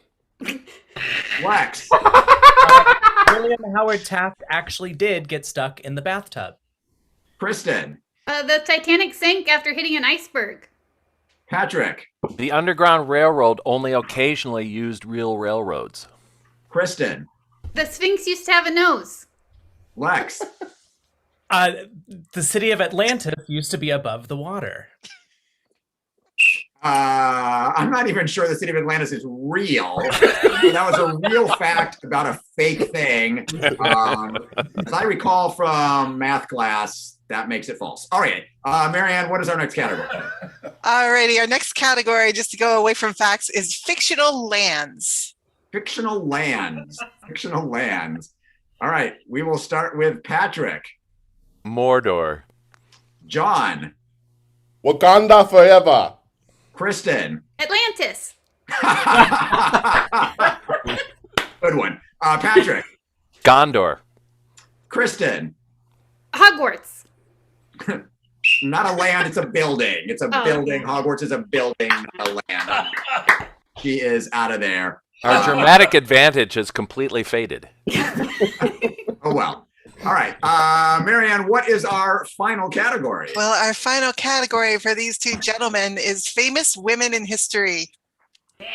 Lex. William Howard Taft actually did get stuck in the bathtub. Kristen. The Titanic sank after hitting an iceberg. Patrick. The Underground Railroad only occasionally used real railroads. Kristen. The Sphinx used to have a nose. Lex. The city of Atlantis used to be above the water. I'm not even sure the city of Atlantis is real. That was a real fact about a fake thing. As I recall from math class, that makes it false. All right. Marianne, what is our next category? Alrighty, our next category, just to go away from facts, is fictional lands. Fictional lands. Fictional lands. All right. We will start with Patrick. Mordor. John. Wakanda forever. Kristen. Atlantis. Good one. Patrick. Gondor. Kristen. Hogwarts. Not a land, it's a building. It's a building. Hogwarts is a building, not a land. She is out of there. Our dramatic advantage has completely faded. Oh, well. All right. Marianne, what is our final category? Well, our final category for these two gentlemen is famous women in history.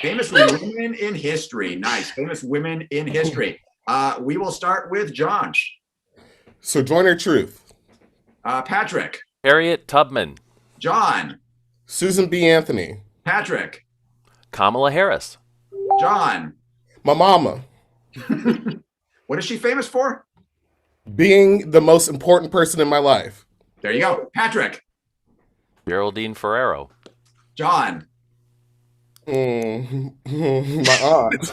Famous women in history. Nice. Famous women in history. We will start with John. Sojourner Truth. Patrick. Harriet Tubman. John. Susan B. Anthony. Patrick. Kamala Harris. John. My mama. What is she famous for? Being the most important person in my life. There you go. Patrick. Geraldine Ferrero. John. My aunt.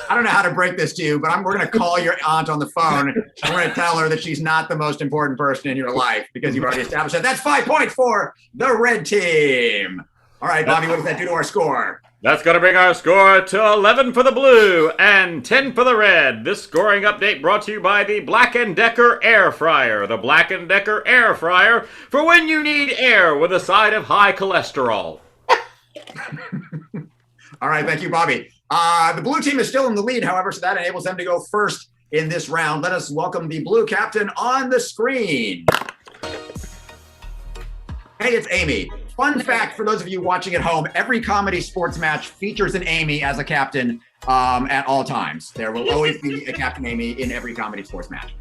I don't know how to break this to you, but we're going to call your aunt on the phone. And we're going to tell her that she's not the most important person in your life because you've already established that. That's 5 points for the red team. All right, Bobby, what does that do to our score? That's going to bring our score to 11 for the blue and 10 for the red. This scoring update brought to you by the Black & Decker Air Fryer. The Black & Decker Air Fryer for when you need air with a side of high cholesterol. All right, thank you, Bobby. The blue team is still in the lead, however, so that enables them to go first in this round. Let us welcome the blue captain on the screen. Hey, it's Amy. Fun fact for those of you watching at home, every comedy sports match features an Amy as a captain at all times. There will always be a Captain Amy in every comedy sports match.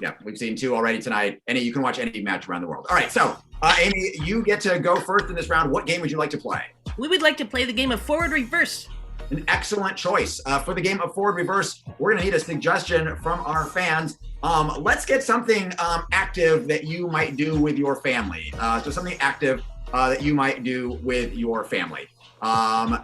Yeah, we've seen 2 already tonight. You can watch any match around the world. All right, so Amy, you get to go first in this round. What game would you like to play? We would like to play the game of forward reverse. An excellent choice. For the game of forward reverse, we're going to need a suggestion from our fans. Let's get something active that you might do with your family. So something active that you might do with your family.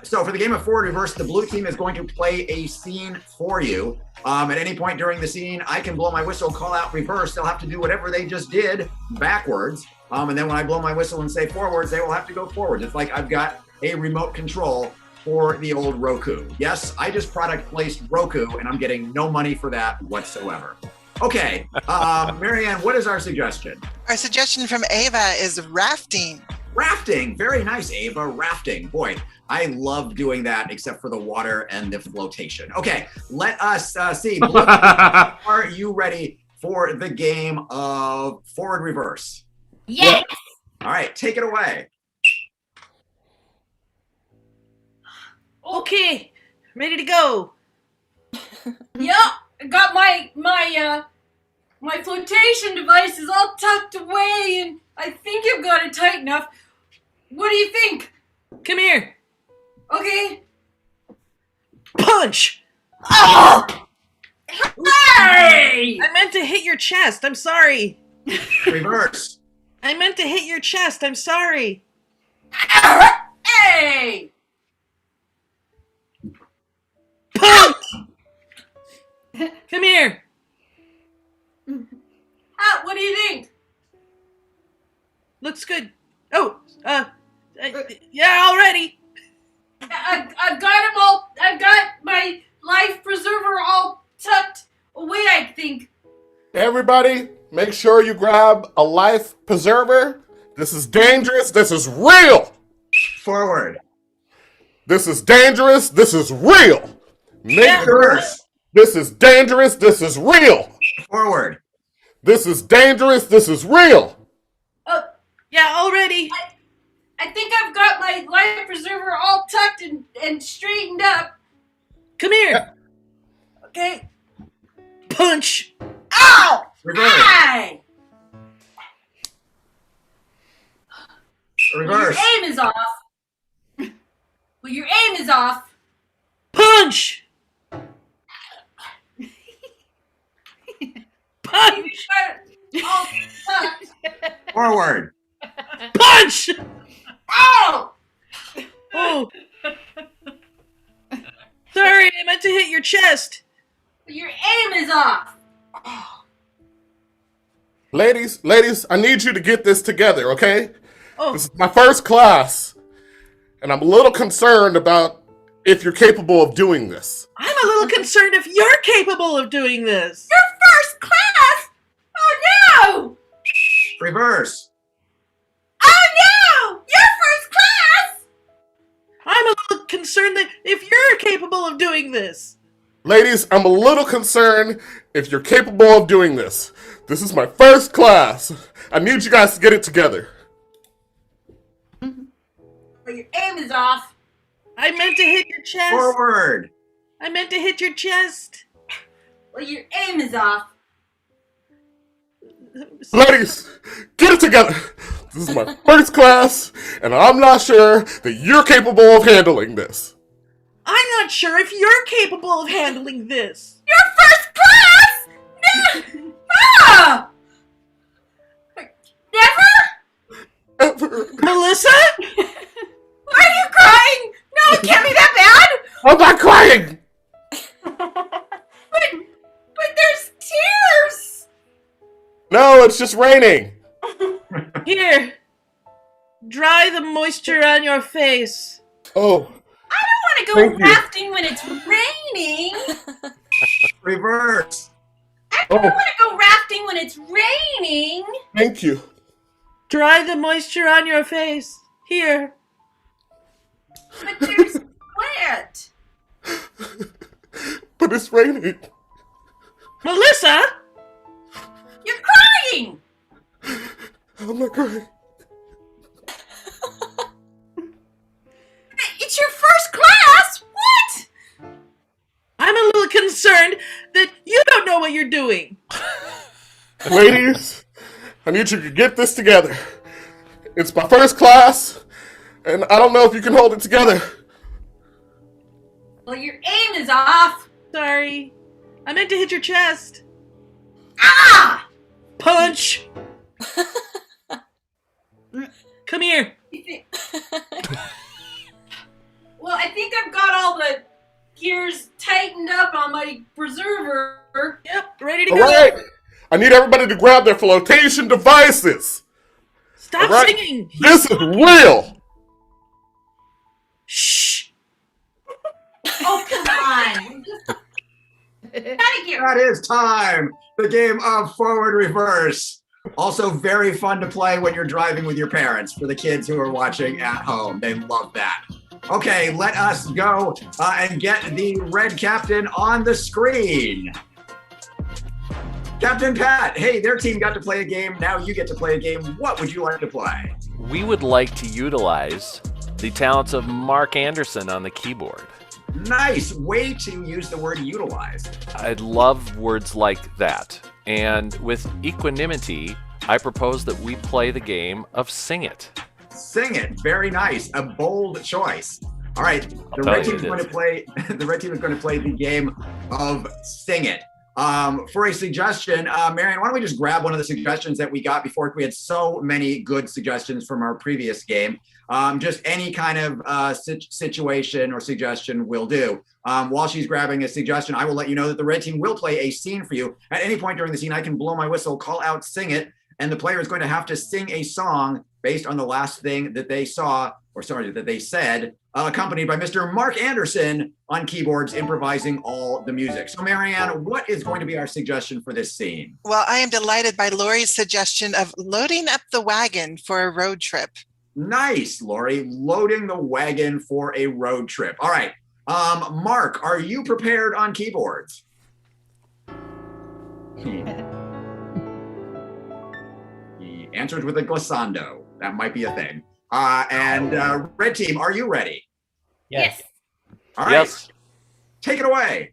So for the game of forward reverse, the blue team is going to play a scene for you. At any point during the scene, I can blow my whistle, call out reverse. They'll have to do whatever they just did backwards. And then when I blow my whistle and say forwards, they will have to go forwards. It's like I've got a remote control for the old Roku. Yes, I just product placed Roku, and I'm getting no money for that whatsoever. Okay, Marianne, what is our suggestion? Our suggestion from Ava is rafting. Rafting, very nice, Ava. Rafting, boy, I love doing that, except for the water and the flotation. Okay, let us see. Blue, are you ready for the game of forward reverse? Yes. All right, take it away. Okay, ready to go. Yeah, I got my flotation device is all tucked away, and I think I've got it tight enough. What do you think? Come here. Okay. Punch! Oh! Hey! I meant to hit your chest. I'm sorry. Reverse. I meant to hit your chest. I'm sorry. Hey! Punch! Come here. What do you think? Looks good. Oh, yeah, already. I've got him all. I've got my life preserver all tucked away, I think. Everybody, make sure you grab a life preserver. This is dangerous. This is real. Forward. This is dangerous. This is real. Make sure. This is dangerous. This is real. Forward. This is dangerous. This is real. Yeah, already. I think I've got my life preserver all tucked and straightened up. Come here. Okay. Punch. Ow! Reverse. Hey! Reverse. Well, your aim is off. Well, your aim is off. Punch. Punch. All tucked. Forward. Punch. Oh! Oh. Sorry, I meant to hit your chest. Your aim is off. Ladies, I need you to get this together, okay? Oh. This is my first class, and I'm a little concerned about if you're capable of doing this. I'm a little concerned if you're capable of doing this. Your first class? Oh no! Reverse. Oh no! Your first class? I'm a little concerned that if you're capable of doing this. Ladies, I'm a little concerned if you're capable of doing this. This is my first class. I need you guys to get it together. Well, your aim is off. I meant to hit your chest. Forward. I meant to hit your chest. Well, your aim is off. Ladies, get it together. This is my first class, and I'm not sure that you're capable of handling this. I'm not sure if you're capable of handling this. Your first class? No! Ah! Never? Ever. Melissa? Why are you crying? No, it can't be that I'm not crying. bad. But there's tears. No, it's just raining. Here. Dry the moisture on your face. Oh. I don't want to go Thank you. rafting when it's raining. Reverse. I don't want to go rafting when it's raining. Thank you. Dry the moisture on your face. Here. But there's wet. But it's raining. Melissa? You're crying. I'm not crying. It's your first class. What? I'm a little concerned that you don't know what you're doing. Ladies, I need you to get this together. It's my first class, and I don't know if you can hold it together. Well, your aim is off. Sorry. I meant to hit your chest. Ah! Punch! Come here. gears tightened up on my preserver. Yep, ready to All go. right. I need everybody to grab their flotation devices. Stop All right? singing. This is real. Shh. Oh, come on. That is time. The game of forward reverse. Also very fun to play when you're driving with your parents for the kids who are watching at home. They love that. Okay, let us go and get the red captain on the screen. Captain Pat, hey, their team got to play a game. Now you get to play a game. What would you like to play? We would like to utilize the talents of Mark Anderson on the keyboard. Nice way to use the word utilize. I love words like that. And with equanimity, I propose that we play the game of Sing It. Sing It. Very nice. A bold choice. All right. The red team is going to play. The red team is going to play the game of Sing It. For a suggestion, Marion, why don't we just grab one of the suggestions that we got before? We had so many good suggestions from our previous game. Just any kind of situation or suggestion will do. While she's grabbing a suggestion, I will let you know that the red team will play a scene for you. At any point during the scene, I can blow my whistle, call out, sing it, and the player is going to have to sing a song based on the last thing that they saw, or sorry, that they said, accompanied by Mr. Mark Anderson on keyboards, improvising all the music. So, Marianne, what is going to be our suggestion for this scene? Well, I am delighted by Lori's suggestion of loading up the wagon for a road trip. Nice, Lori, loading the wagon for a road trip. All right. Mark, are you prepared on keyboards? He answered with a glissando. That might be a thing. And red team, are you ready? Yes. All right. Yes. Take it away.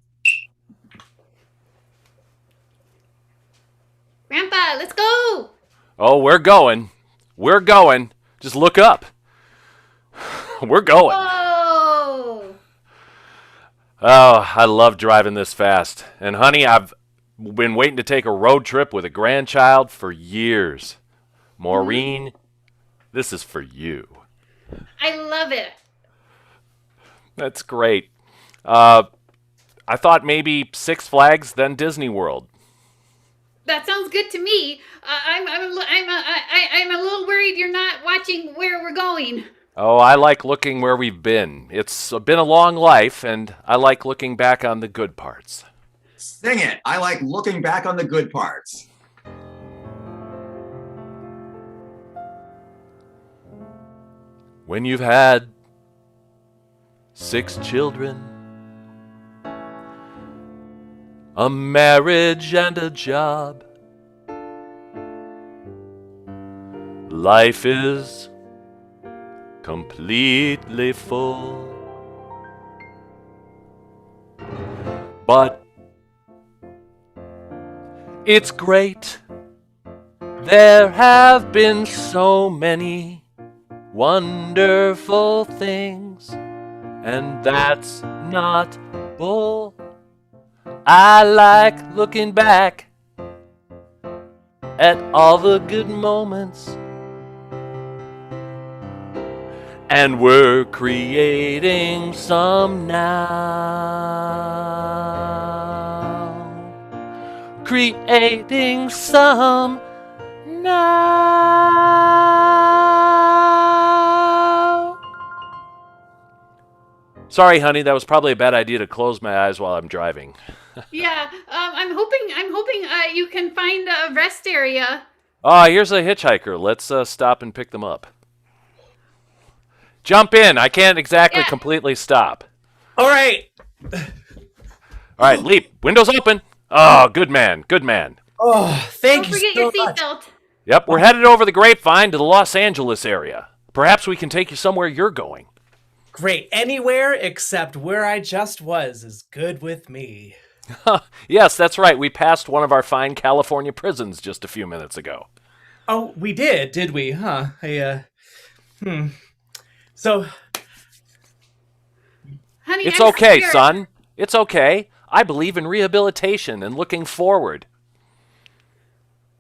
Grandpa, let's go. Oh, we're going. We're going. Just look up. We're going. Whoa. Oh, I love driving this fast. And honey, I've been waiting to take a road trip with a grandchild for years. Maureen, this is for you. I love it. That's great. I thought maybe Six Flags, then Disney World. That sounds good to me. I'm a little worried you're not watching where we're going. Oh, I like looking where we've been. It's been a long life, and I like looking back on the good parts. Sing it. I like looking back on the good parts. When you've had 6 children, a marriage and a job, life is completely full. But it's great. There have been so many wonderful things, and that's not bull. I like looking back at all the good moments, and we're creating some now. Creating some now. Sorry, honey, that was probably a bad idea to close my eyes while I'm driving. Yeah, I'm hoping you can find a rest area. Here's a hitchhiker. Let's stop and pick them up. Jump in. I can't exactly completely stop. All right. All right, leap. Windows open. Oh, good man. Good man. Oh, thank you Don't forget so your much. seatbelt. Yep, we're headed over the grapevine to the Los Angeles area. Perhaps we can take you somewhere you're going. Great. Anywhere except where I just was is good with me. Yes, that's right. We passed one of our fine California prisons just a few minutes ago. Oh, we did we? Huh? So, Honey, It's I'm okay, scared. son. It's okay. I believe in rehabilitation and looking forward.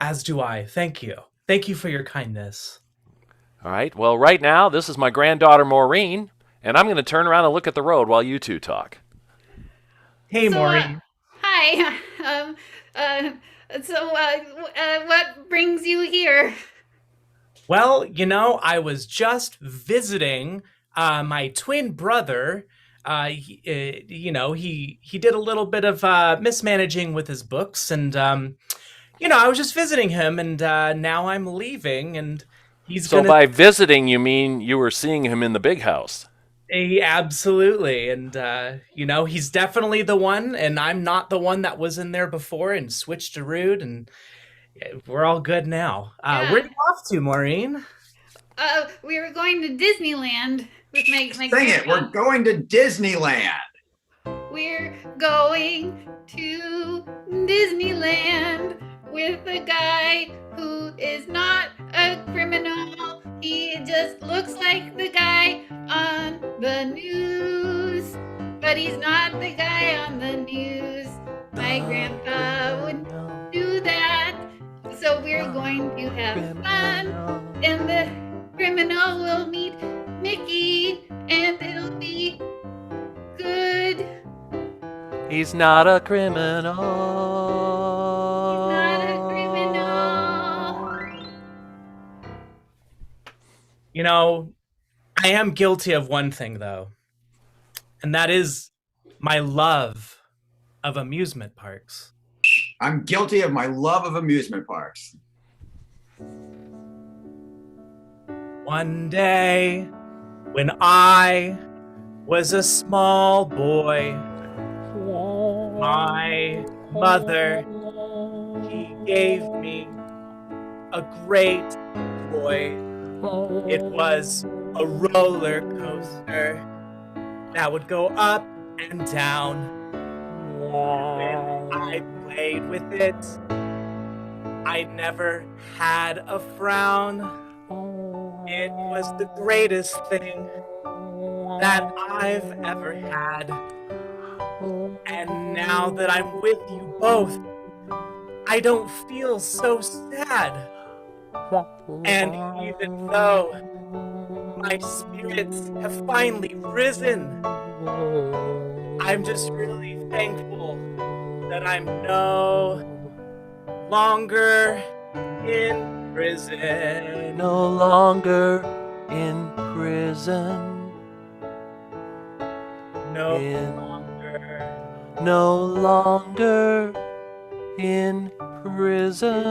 as do I. Thank you. Thank you for your kindness. All right, well, right now, this is my granddaughter, Maureen, and I'm going to turn around and look at the road while you two talk. Hey, So, Maureen. Hi. What brings you here? Well, I was just visiting my twin brother. He did a little bit of mismanaging with his books, and I was just visiting him, and now I'm leaving, and he's So gonna. by visiting, you mean you were seeing him in the big house? Absolutely, and he's definitely the one, and I'm not the one that was in there before and switched to Rude, and we're all good now. Where are you off to, Maureen? We were going to Disneyland with my Sing it. We're going to Disneyland. We're going to Disneyland with a guy who is not a criminal. He just looks like the guy on the news, but he's not the guy on the news. My grandpa wouldn't do that. So we're going to have fun, and the criminal will meet Mickey, and it'll be good. He's not a criminal. Not a criminal. I am guilty of one thing, though, and that is my love of amusement parks. I'm guilty of my love of amusement parks. One day, when I was a small boy, my mother, she gave me a great toy. It was a roller coaster that would go up and down. When I played with it, I never had a frown. It was the greatest thing that I've ever had. And now that I'm with you both, I don't feel so sad. And even though my spirits have finally risen, I'm just really thankful that I'm no longer in prison. No longer in prison. No longer in prison.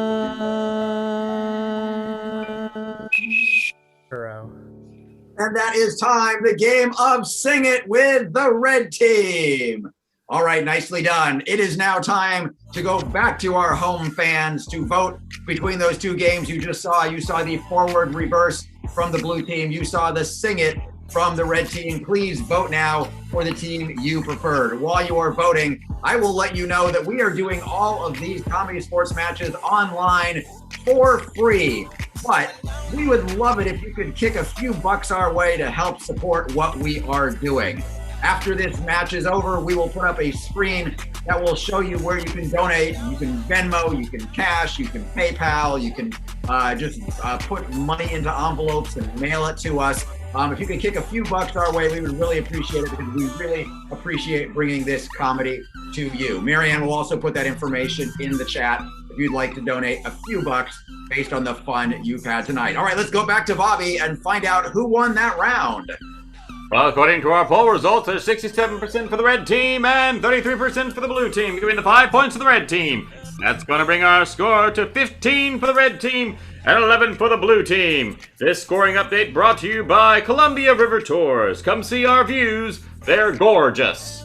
And that is time, the game of Sing It with the Red Team. All right, nicely done. It is now time to go back to our home fans to vote between those two games you just saw. You saw the forward reverse from the blue team. You saw the Sing It from the red team. Please vote now for the team you preferred. While you are voting, I will let you know that we are doing all of these Comedy Sports matches online for free. But we would love it if you could kick a few bucks our way to help support what we are doing. After this match is over, we will put up a screen that will show you where you can donate. You can Venmo, you can cash, you can PayPal, you can just put money into envelopes and mail it to us. If you could kick a few bucks our way, we would really appreciate it because we really appreciate bringing this comedy to you. Marianne will also put that information in the chat if you'd like to donate a few bucks based on the fun you've had tonight. All right, let's go back to Bobby and find out who won that round. Well, according to our poll results, there's 67% for the red team and 33% for the blue team, giving the 5 points to the red team. That's going to bring our score to 15 for the red team and 11 for the blue team. This scoring update brought to you by Columbia River Tours. Come see our views. They're gorgeous.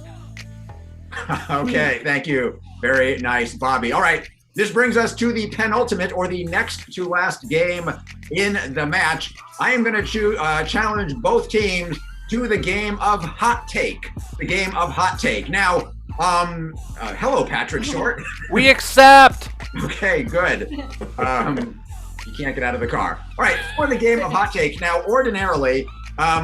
Okay, thank you. Very nice, Bobby. All right, this brings us to the penultimate or the next to last game in the match. I am going to challenge both teams to the game of Hot Take. The game of Hot Take. Now, hello, Patrick Short. We accept. Okay, good. You can't get out of the car. All right, for the game of Hot Take. Now, ordinarily,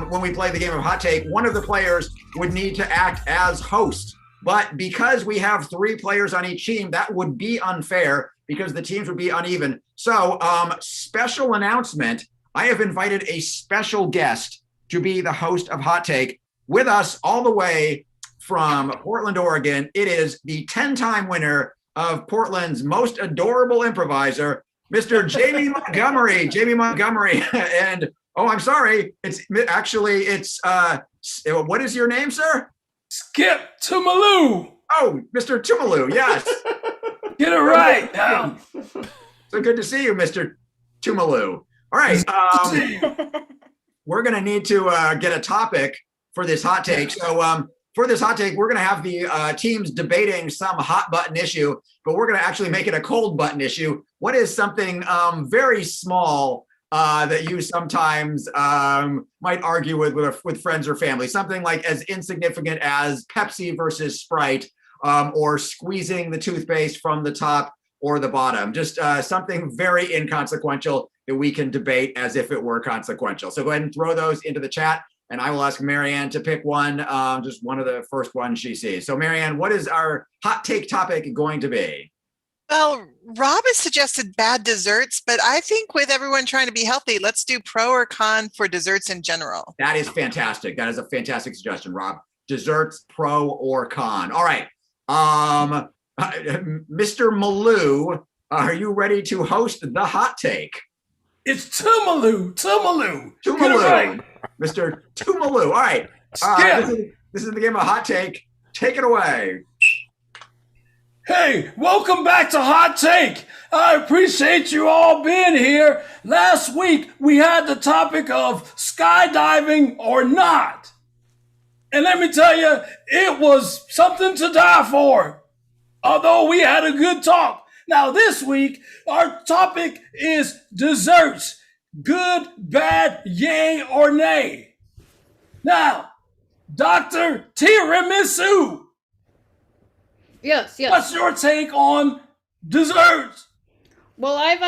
when we play the game of Hot Take, one of the players would need to act as host. But because we have 3 players on each team, that would be unfair because the teams would be uneven. So, special announcement. I have invited a special guest to be the host of Hot Take with us all the way from Portland, Oregon. It is the 10-time winner of Portland's most adorable improviser, Mr. Jamie Montgomery. Jamie Montgomery. And, oh, I'm sorry. It's what is your name, sir? Skip Tumaloo. Oh, Mr. Tumaloo, yes. Get it right now. So good to see you, Mr. Tumaloo. All right. We're going to need to get a topic for this hot take. So for this hot take, we're going to have the teams debating some hot button issue, but we're going to actually make it a cold button issue. What is something very small that you sometimes might argue with friends or family? Something like as insignificant as Pepsi versus Sprite, or squeezing the toothpaste from the top or the bottom. Just something very inconsequential that we can debate as if it were consequential. So go ahead and throw those into the chat, and I will ask Marianne to pick one, just one of the first ones she sees. So Marianne, what is our hot take topic going to be? Well, Rob has suggested bad desserts, but I think with everyone trying to be healthy, let's do pro or con for desserts in general. That is fantastic. That is a fantastic suggestion, Rob. Desserts, pro or con. All right. Mr. Malou, are you ready to host the hot take? It's Tumaloo. Tumaloo. Right. Mr. Tumaloo. All right. This is the game of hot take. Take it away. Hey, welcome back to Hot Take. I appreciate you all being here. Last week, we had the topic of skydiving or not. And let me tell you, it was something to die for. Although we had a good talk. Now this week, our topic is desserts. Good, bad, yay or nay. Now, Dr. Tiramisu. Yes. What's your take on desserts? Well, I've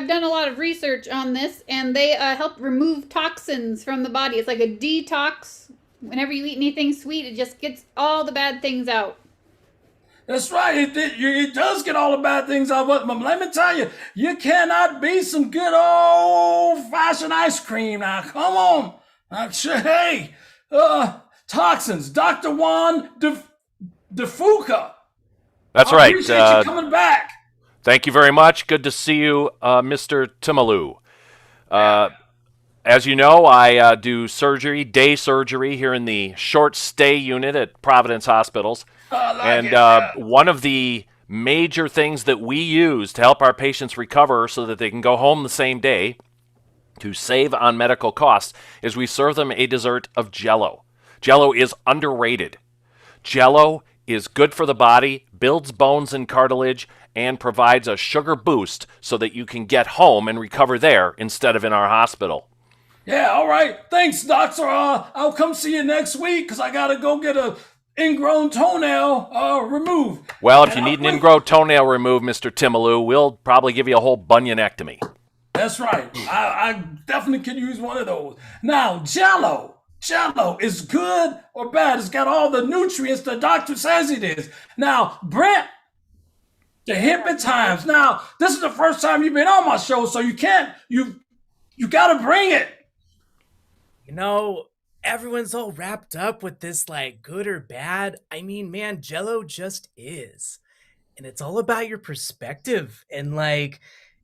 done a lot of research on this, and they help remove toxins from the body. It's like a detox. Whenever you eat anything sweet, it just gets all the bad things out. That's right. It does get all the bad things out. But let me tell you, you cannot beat some good old-fashioned ice cream. Now, come on. Hey, toxins. Dr. Juan DeFuca. That's right. Appreciate you coming back. Thank you very much. Good to see you, Mr. Tumaloo. As you know, I do surgery, day surgery here in the short stay unit at Providence Hospitals. One of the major things that we use to help our patients recover so that they can go home the same day to save on medical costs is we serve them a dessert of Jell-O. Jell-O is underrated. Jell-O is good for the body, builds bones and cartilage, and provides a sugar boost so that you can get home and recover there instead of in our hospital. Yeah, all right. Thanks, doctor. I'll come see you next week because I got to go get a ingrown toenail removed. Well, if you need an ingrown toenail removed, Mr. Timaloo, we'll probably give you a whole bunionectomy. That's right. I definitely could use one of those. Now, Jell-O. Jell-O is good or bad. It's got all the nutrients the doctor says it is. Now, Brent, the hip at times. Now, this is the first time you've been on my show, so you got to bring it. You know, everyone's all wrapped up with this, like, good or bad. I mean, man, Jell-O just is. And it's all about your perspective and, like,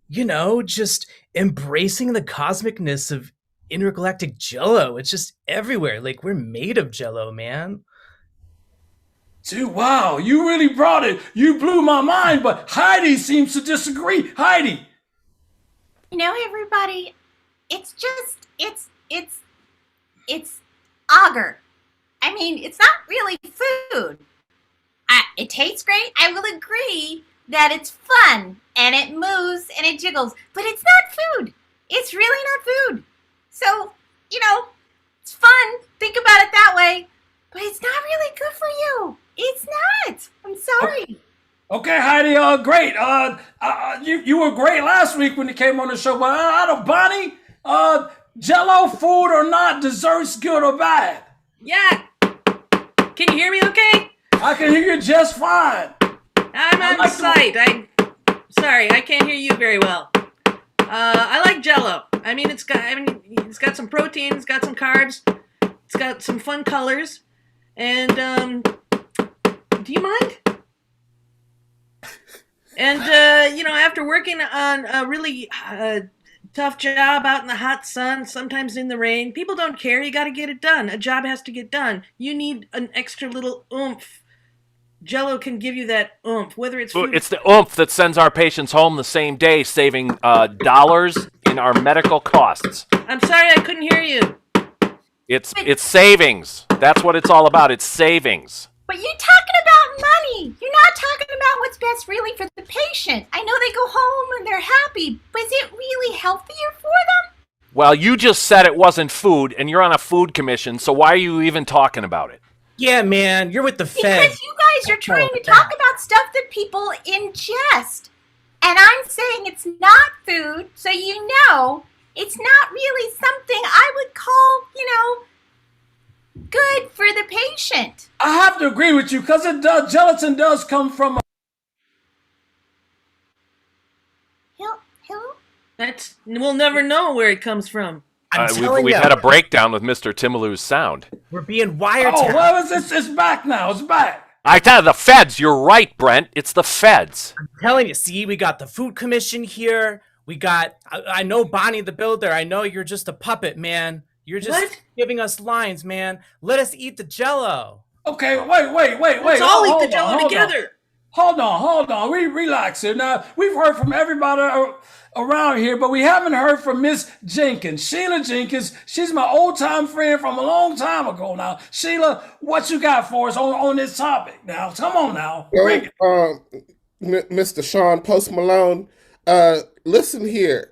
you know, just embracing the cosmicness of intergalactic Jell-O. It's just everywhere. Like, we're made of Jell-O, man. Dude, wow, you really brought it. You blew my mind, but Heidi seems to disagree. Heidi. You know, everybody, it's agar. I mean, it's not really food. It tastes great. I will agree that it's fun and it moves and it jiggles, but it's not food. It's really not food. So, you know, it's fun. Think about it that way, but it's not really good for you. It's not. I'm sorry. Okay, Heidi, great. You were great last week when you came on the show, but I don't, Bonnie, Jell-O, food or not, desserts good or bad? Yeah. Can you hear me okay? I can hear you just fine. I'm on the site. Sorry, I can't hear you very well. I like Jell-O. I mean, it's got some protein, it's got some carbs, it's got some fun colors, And do you mind? And after working on a really tough job out in the hot sun, sometimes in the rain, people don't care. You got to get it done. A job has to get done. You need an extra little oomph. Jell-O can give you that oomph, whether it's food. It's the oomph that sends our patients home the same day, saving dollars in our medical costs. I'm sorry, I couldn't hear you. It's savings. That's what it's all about. It's savings. But you're talking about money. You're not talking about what's best really for the patient. I know they go home and they're happy, but is it really healthier for them? Well, you just said it wasn't food, and you're on a food commission, so why are you even talking about it? Yeah, man, you're with the Fed. Because you guys are trying to talk about stuff that people ingest. And I'm saying it's not food, so you know it's not really something I would call, good for the patient. I have to agree with you because it does. Gelatin does come from. Hello? We'll never know where it comes from. We've had a breakdown with Mr. Timalu's sound. We're being wiretapped. Oh, well, it's back now. It's back. I tell you, the feds. You're right, Brent. It's the feds. I'm telling you. See, we got the food commission here. We got. I know Bonnie the Builder. I know you're just a puppet, man. You're just giving us lines, man. Let us eat the Jell-O. Okay, wait. Let's all eat the Jell-O together. Hold on. Relax here. Now, we've heard from everybody around here, but we haven't heard from Miss Jenkins, Sheila Jenkins. She's my old-time friend from a long time ago now. Sheila, what you got for us on this topic now? Come on now. Bring it. Mr. Sean Post Malone, listen here.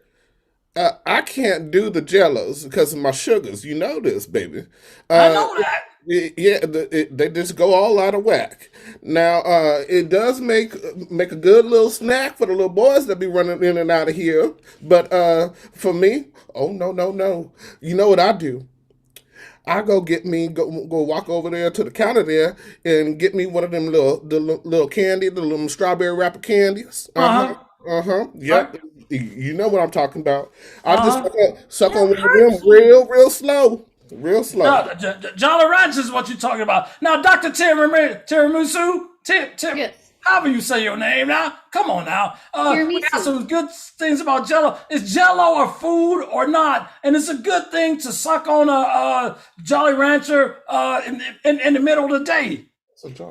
I can't do the Jellos because of my sugars. You know this, baby. I know that. Yeah, they just go all out of whack. Now, it does make a good little snack for the little boys that be running in and out of here. But for me, oh no. You know what I do? I go walk over there to the counter there and get me one of them little candy, the little strawberry wrapper candies. Yep. You know what I'm talking about. I just suck on one of them real slow. Real slow. No, Jolly Ranch is what you're talking about. Now, Dr. Tiramisu, however you say your name now. Come on now. We got some good things about Jell-O. Is Jell-O a food or not? And it's a good thing to suck on a Jolly Rancher in the middle of the day.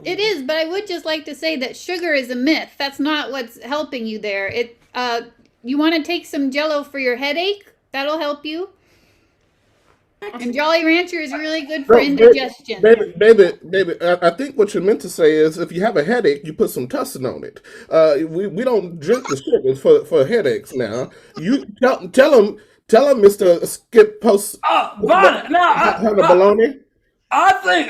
It is, but I would just like to say that sugar is a myth. That's not what's helping you there. You want to take some Jell-O for your headache? That'll help you. And Jolly Rancher is really good for indigestion. Baby, I think what you meant to say is if you have a headache, you put some tussin on it. We don't drink the sugars for headaches now. You tell him, Mr. Skip Post. Bonnie, now have a baloney. I think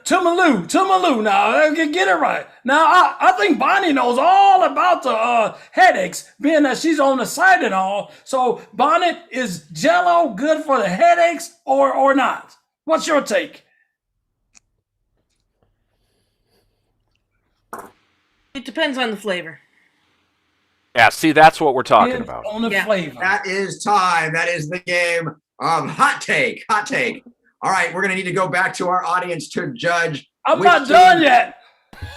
Timalu. Now get it right. Now I think Bonnie knows all about the headaches, being that she's on the site and all. So Bonnie, is Jell-O good for the headaches or not? What's your take? It depends on the flavor. Yeah, see, that's what we're talking about. On the flavor. That is time. That is the game of hot take. All right, we're going to need to go back to our audience to judge. I'm not done yet.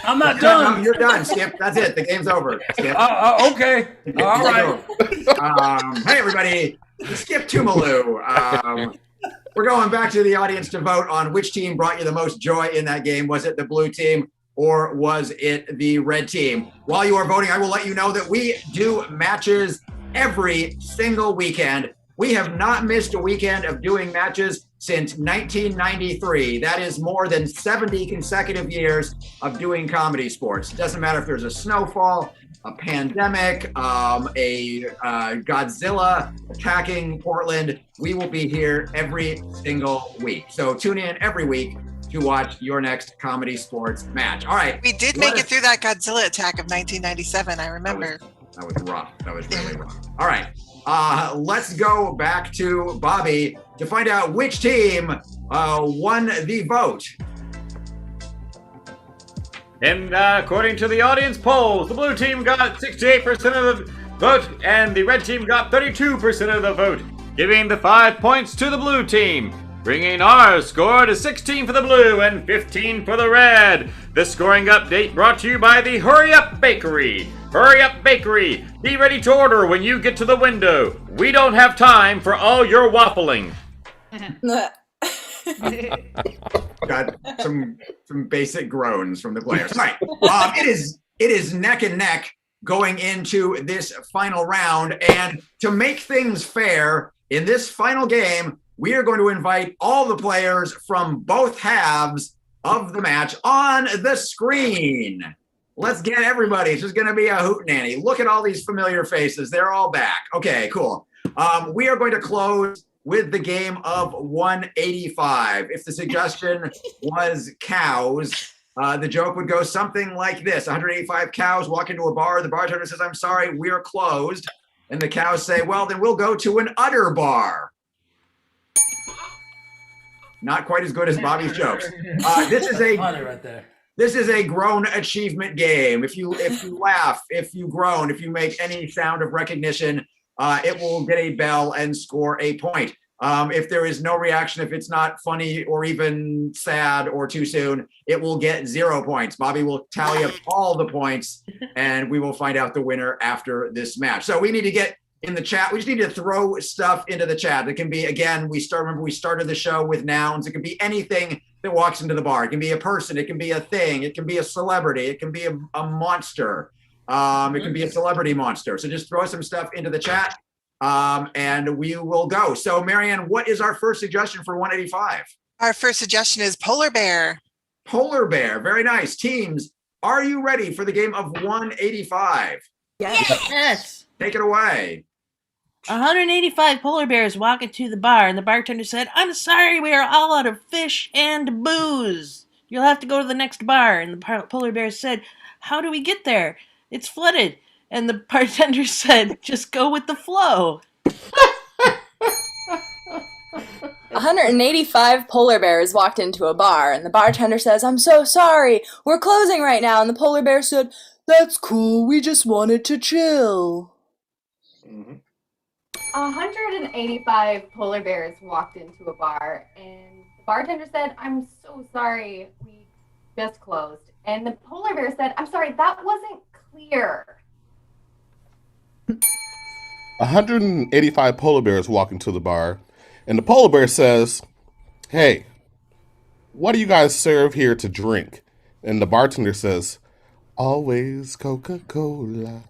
I'm not done. No, you're done, Skip. That's it. The game's over, Skip. Okay. All right. Hey, everybody. Skip Tumalu. We're going back to the audience to vote on which team brought you the most joy in that game. Was it the blue team or was it the red team? While you are voting, I will let you know that we do matches every single weekend. We have not missed a weekend of doing matches since 1993. That is more than 70 consecutive years of doing comedy sports. It doesn't matter if there's a snowfall, a pandemic, a Godzilla attacking Portland. We will be here every single week. So tune in every week to watch your next Comedy Sports match. All right. We did make it through that Godzilla attack of 1997, I remember. That was rough. That was really rough. All right. Let's go back to Bobby to find out which team won the vote. And according to the audience polls, the blue team got 68% of the vote, and the red team got 32% of the vote, giving the 5 points to the blue team. bringing our score to 16 for the blue and 15 for the red. The scoring update brought to you by the Hurry Up Bakery. Hurry Up Bakery, be ready to order when you get to the window. We don't have time for all your waffling. Got some basic groans from the players. All right, it is neck and neck going into this final round, and to make things fair in this final game, we are going to invite all the players from both halves of the match on the screen. Let's get everybody. It's just going to be a hootenanny. Look at all these familiar faces. They're all back. Okay, cool. We are going to close with the game of 185. If the suggestion was cows, the joke would go something like this. 185 cows walk into a bar. The bartender says, "I'm sorry, we're closed." And the cows say, "Well, then we'll go to an udder bar." Not quite as good as Bobby's jokes. This is a right there. This is a groan achievement game. If you laugh, if you groan, if you make any sound of recognition, it will get a bell and score a point. If there is no reaction, if it's not funny or even sad or too soon, it will get 0 points. Bobby will tally up all the points, and we will find out the winner after this match. So we need to get in the chat. We just need to throw stuff into the chat. It can be, again, we started the show with nouns. It can be anything that walks into the bar. It can be a person. It can be a thing. It can be a celebrity. It can be a monster. It can be a celebrity monster. So just throw some stuff into the chat, and we will go. So, Marianne, what is our first suggestion for 185? Our first suggestion is polar bear. Polar bear. Very nice. Teams, are you ready for the game of 185? Yes. Take it away. 185 polar bears walk into the bar, and the bartender said, "I'm sorry, we are all out of fish and booze. You'll have to go to the next bar." And the polar bears said, "How do we get there? It's flooded." And the bartender said, "Just go with the flow." 185 polar bears walked into a bar, and the bartender says, "I'm so sorry, we're closing right now." And the polar bear said, "That's cool, we just wanted to chill." 185 polar bears walked into a bar, and the bartender said, "I'm so sorry, we just closed." And the polar bear said, "I'm sorry, that wasn't clear." 185 polar bears walk into the bar, and the polar bear says, "Hey, what do you guys serve here to drink?" And the bartender says, "Always Coca-Cola."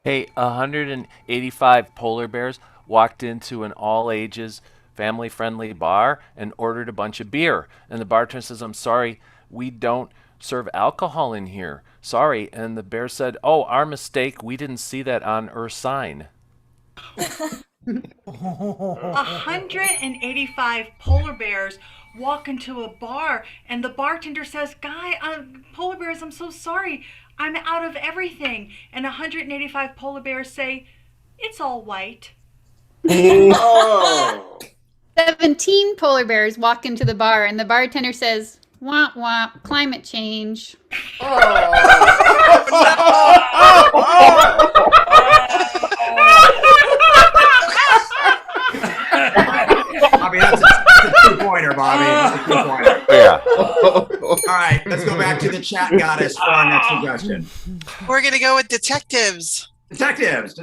Hey, 185 polar bears walked into an all-ages, family-friendly bar and ordered a bunch of beer. And the bartender says, "I'm sorry, we don't serve alcohol in here. Sorry." And the bear said, "Oh, our mistake. We didn't see that on our sign." 185 polar bears walk into a bar, and the bartender says, "Polar bears, I'm so sorry. I'm out of everything." And 185 polar bears say, "It's all white." 17 polar bears walk into the bar, and the bartender says, "Womp womp, climate change." Bobby, that's a two-pointer, Bobby. That's a two-pointer. Yeah. All right, let's go back to the chat goddess for our next suggestion. We're going to go with detectives. Detectives.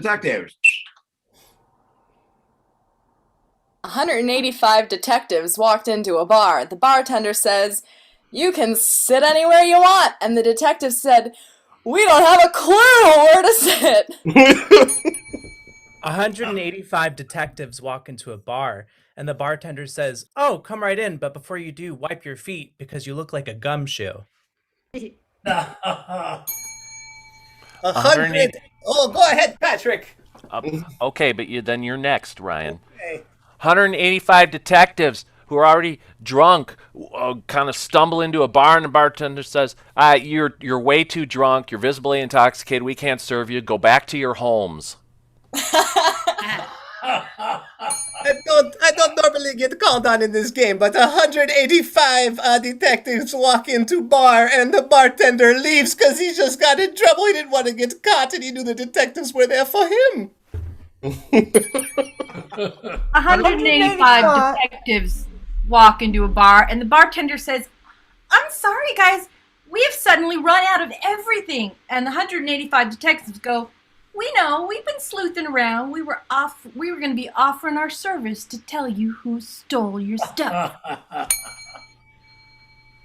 185 detectives walked into a bar. The bartender says, "You can sit anywhere you want." And the detective said, "We don't have a clue where to sit." 185 detectives walk into a bar, and the bartender says, "Oh, come right in, but before you do, wipe your feet because you look like a gumshoe." 100. Oh, go ahead, Patrick. Okay, but then you're next, Ryan. Okay. 185 detectives who are already drunk kind of stumble into a bar, and the bartender says, you're way too drunk. You're visibly intoxicated. We can't serve you. Go back to your homes." I don't normally get called on in this game, but 185 detectives walk into bar, and the bartender leaves because he just got in trouble. He didn't want to get caught, and he knew the detectives were there for him. 185 detectives walk into a bar, and the bartender says, "I'm sorry, guys. We have suddenly run out of everything." And the 185 detectives go, "We know. We've been sleuthing around. We were going to be offering our service to tell you who stole your stuff."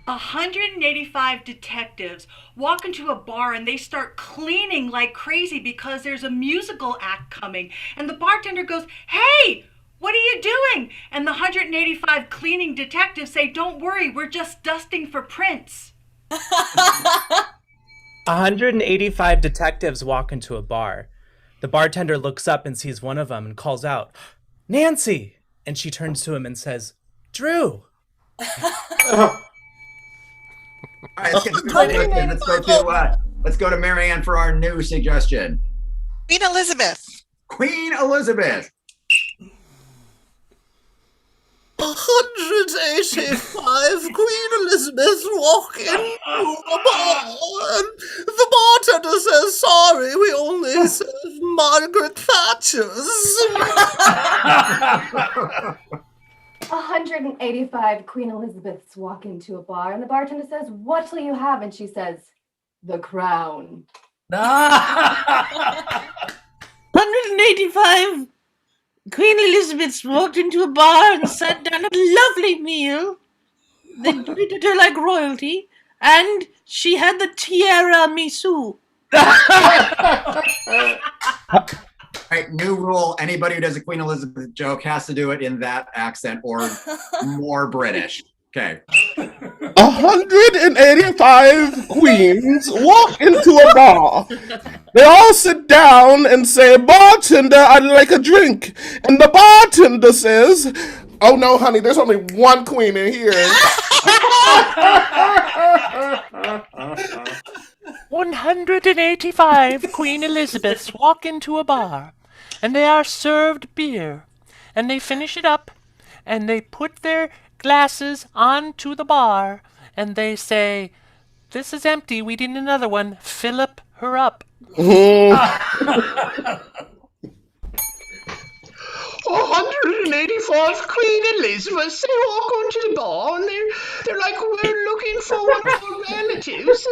185 detectives walk into a bar and they start cleaning like crazy because there's a musical act coming. And the bartender goes, "Hey, what are you doing?" And the 185 cleaning detectives say, "Don't worry, we're just dusting for prints." 185 detectives walk into a bar. The bartender looks up and sees one of them and calls out, "Nancy!" And she turns to him and says, "Drew." All right, let's go to Marianne for our new suggestion. Queen Elizabeth. Queen Elizabeth. 185 Queen Elizabeth walk into a bar, and the bartender says, "Sorry, we only serve Margaret Thatchers." 185 Queen Elizabeths walk into a bar, and the bartender says, "What will you have?" And she says, "The crown." 185 Queen Elizabeth walked into a bar and sat down at a lovely meal. They treated her like royalty, and she had the tiramisu. All right, new rule. Anybody who does a Queen Elizabeth joke has to do it in that accent or more British. Okay. 185 queens walk into a bar. They all sit down and say, "Bartender, I'd like a drink." And the bartender says, "Oh no, honey, there's only one queen in here." 185 Queen Elizabeths walk into a bar, and they are served beer, and they finish it up, and they put their glasses onto the bar, and they say, "This is empty, we need another one, Philip her up." 185 Queen Elizabeths, they walk onto the bar and they're like, "We're looking for one of our relatives."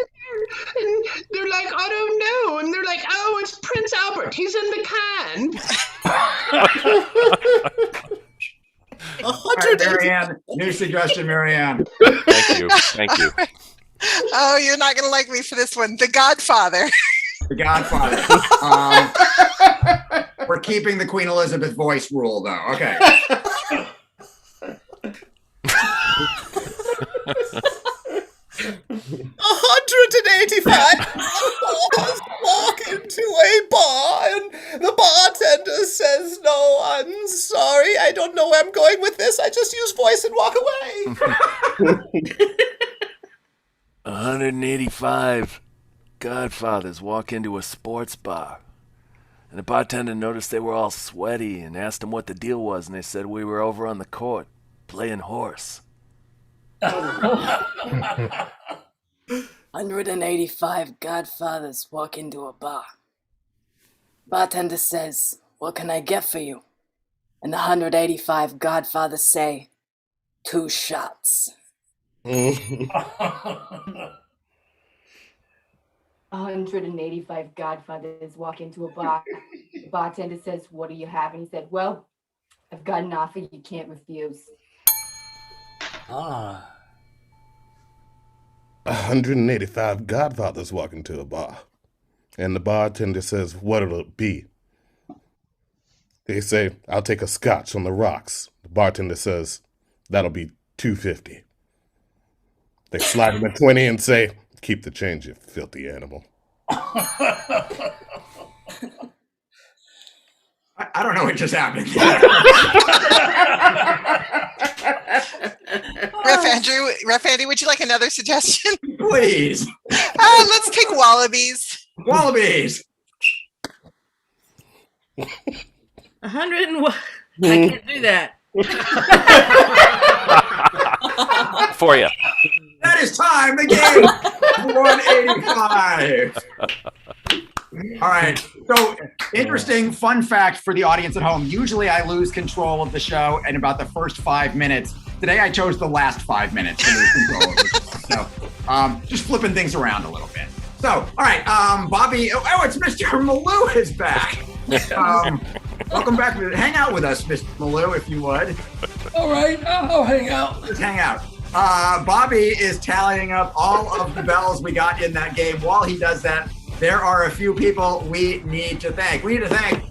And they're like, "I don't know." And they're like, "Oh, it's Prince Albert. He's in the can." All right, Marianne, new suggestion, Marianne. Thank you. Oh, you're not going to like me for this one. The Godfather. The Godfather. We're keeping the Queen Elizabeth voice rule, though. Okay. 185 walk into a bar, and the bartender says, "No, I'm sorry, I don't know where I'm going with this. I just use voice and walk away." 185 Godfathers walk into a sports bar, and the bartender noticed they were all sweaty and asked them what the deal was, and they said, "We were over on the court playing horse." 185 Godfathers walk into a bar. Bartender says, "What can I get for you?" And the 185 Godfathers say, "2 shots." 185 Godfathers walk into a bar. The bartender says, "What do you have?" And he said, "Well, I've got an offer you can't refuse." 185 Godfathers walk into a bar, and the bartender says, "What'll it be?" They say, "I'll take a scotch on the rocks." The bartender says, "That'll be $2.50. They slide him a 20 and say, "Keep the change, you filthy animal." I don't know what just happened. Ref Andy, would you like another suggestion? Please. Let's take wallabies. Wallabies. 101. I can't do that. For you. That is time. The game. 185. All right. So Interesting fun fact for the audience at home. Usually I lose control of the show in about the first 5 minutes. Today I chose the last 5 minutes to lose control of the show. So just flipping things around a little bit. So, all right, Bobby. Oh, it's Mr. Malou is back. Welcome back. Hang out with us, Mr. Malou, if you would. All right, I'll hang out. Just hang out. Bobby is tallying up all of the bells we got in that game. While he does that, there are a few people we need to thank. We need to thank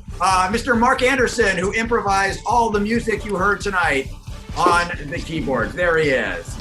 Mr. Mark Anderson, who improvised all the music you heard tonight on the keyboards. There he is.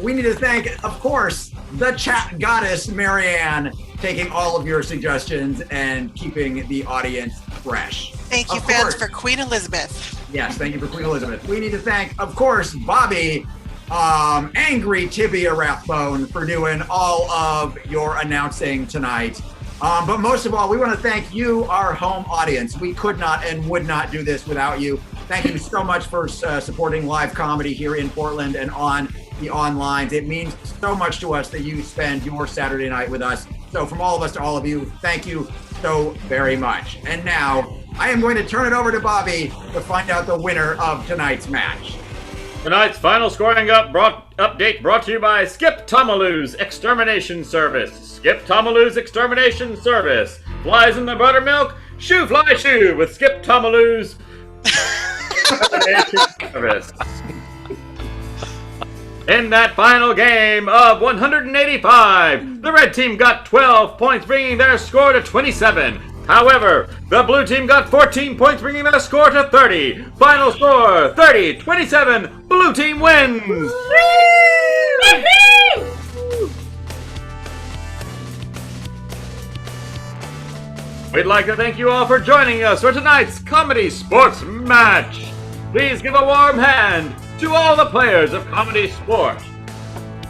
We need to thank, of course, the chat goddess, Marianne, taking all of your suggestions and keeping the audience fresh. Thank you, fans, for Queen Elizabeth. Yes, thank you for Queen Elizabeth. We need to thank, of course, Bobby, Angry Tibia Rathbone, for doing all of your announcing tonight. But most of all, we want to thank you, our home audience. We could not and would not do this without you. Thank you so much for supporting live comedy here in Portland and on the onlines. It means so much to us that you spend your Saturday night with us. So from all of us to all of you, thank you so very much. And now I am going to turn it over to Bobby to find out the winner of tonight's match. Tonight's final scoring update brought to you by Skip Tomaloo's Extermination Service. Skip Tomaloo's Extermination Service. Flies in the buttermilk, shoo fly shoo with Skip Tomaloo's Extermination Service. In that final game of 185, the red team got 12 points, bringing their score to 27. However, the blue team got 14 points, bringing their score to 30. Final score, 30-27. Blue team wins! We'd like to thank you all for joining us for tonight's Comedy Sports match. Please give a warm hand to all the players of Comedy Sports.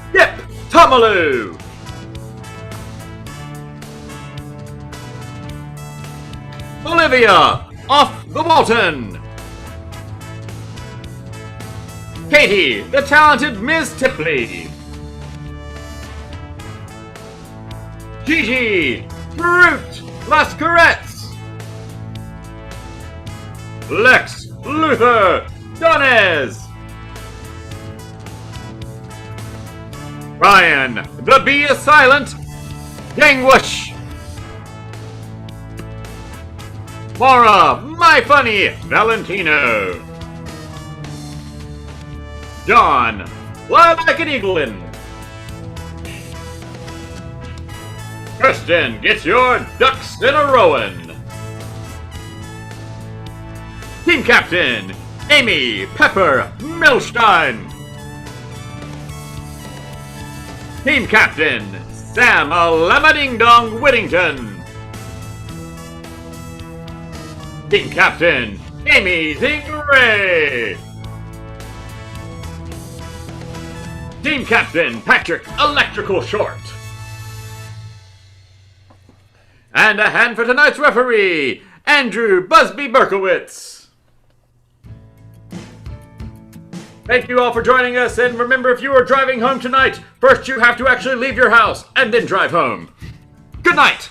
Skip Tomaloo! Olivia, off the Walton. Katie, the talented Ms. Tipley. Gigi, Fruit, Las Corettes. Lex, Luther, Donez. Ryan, the B is silent, Gangwush. Mara, my funny Valentino. John, fly like an eaglin. Kristen, get your ducks in a rowin'. Team Captain, Amy Pepper Milstein. Team Captain, Sam Alamading-Dong Whittington. Team Captain, Amy Zingray. Team Captain, Patrick Electrical Short. And a hand for tonight's referee, Andrew Busby Berkowitz. Thank you all for joining us, and remember, if you are driving home tonight, first you have to actually leave your house and then drive home. Good night!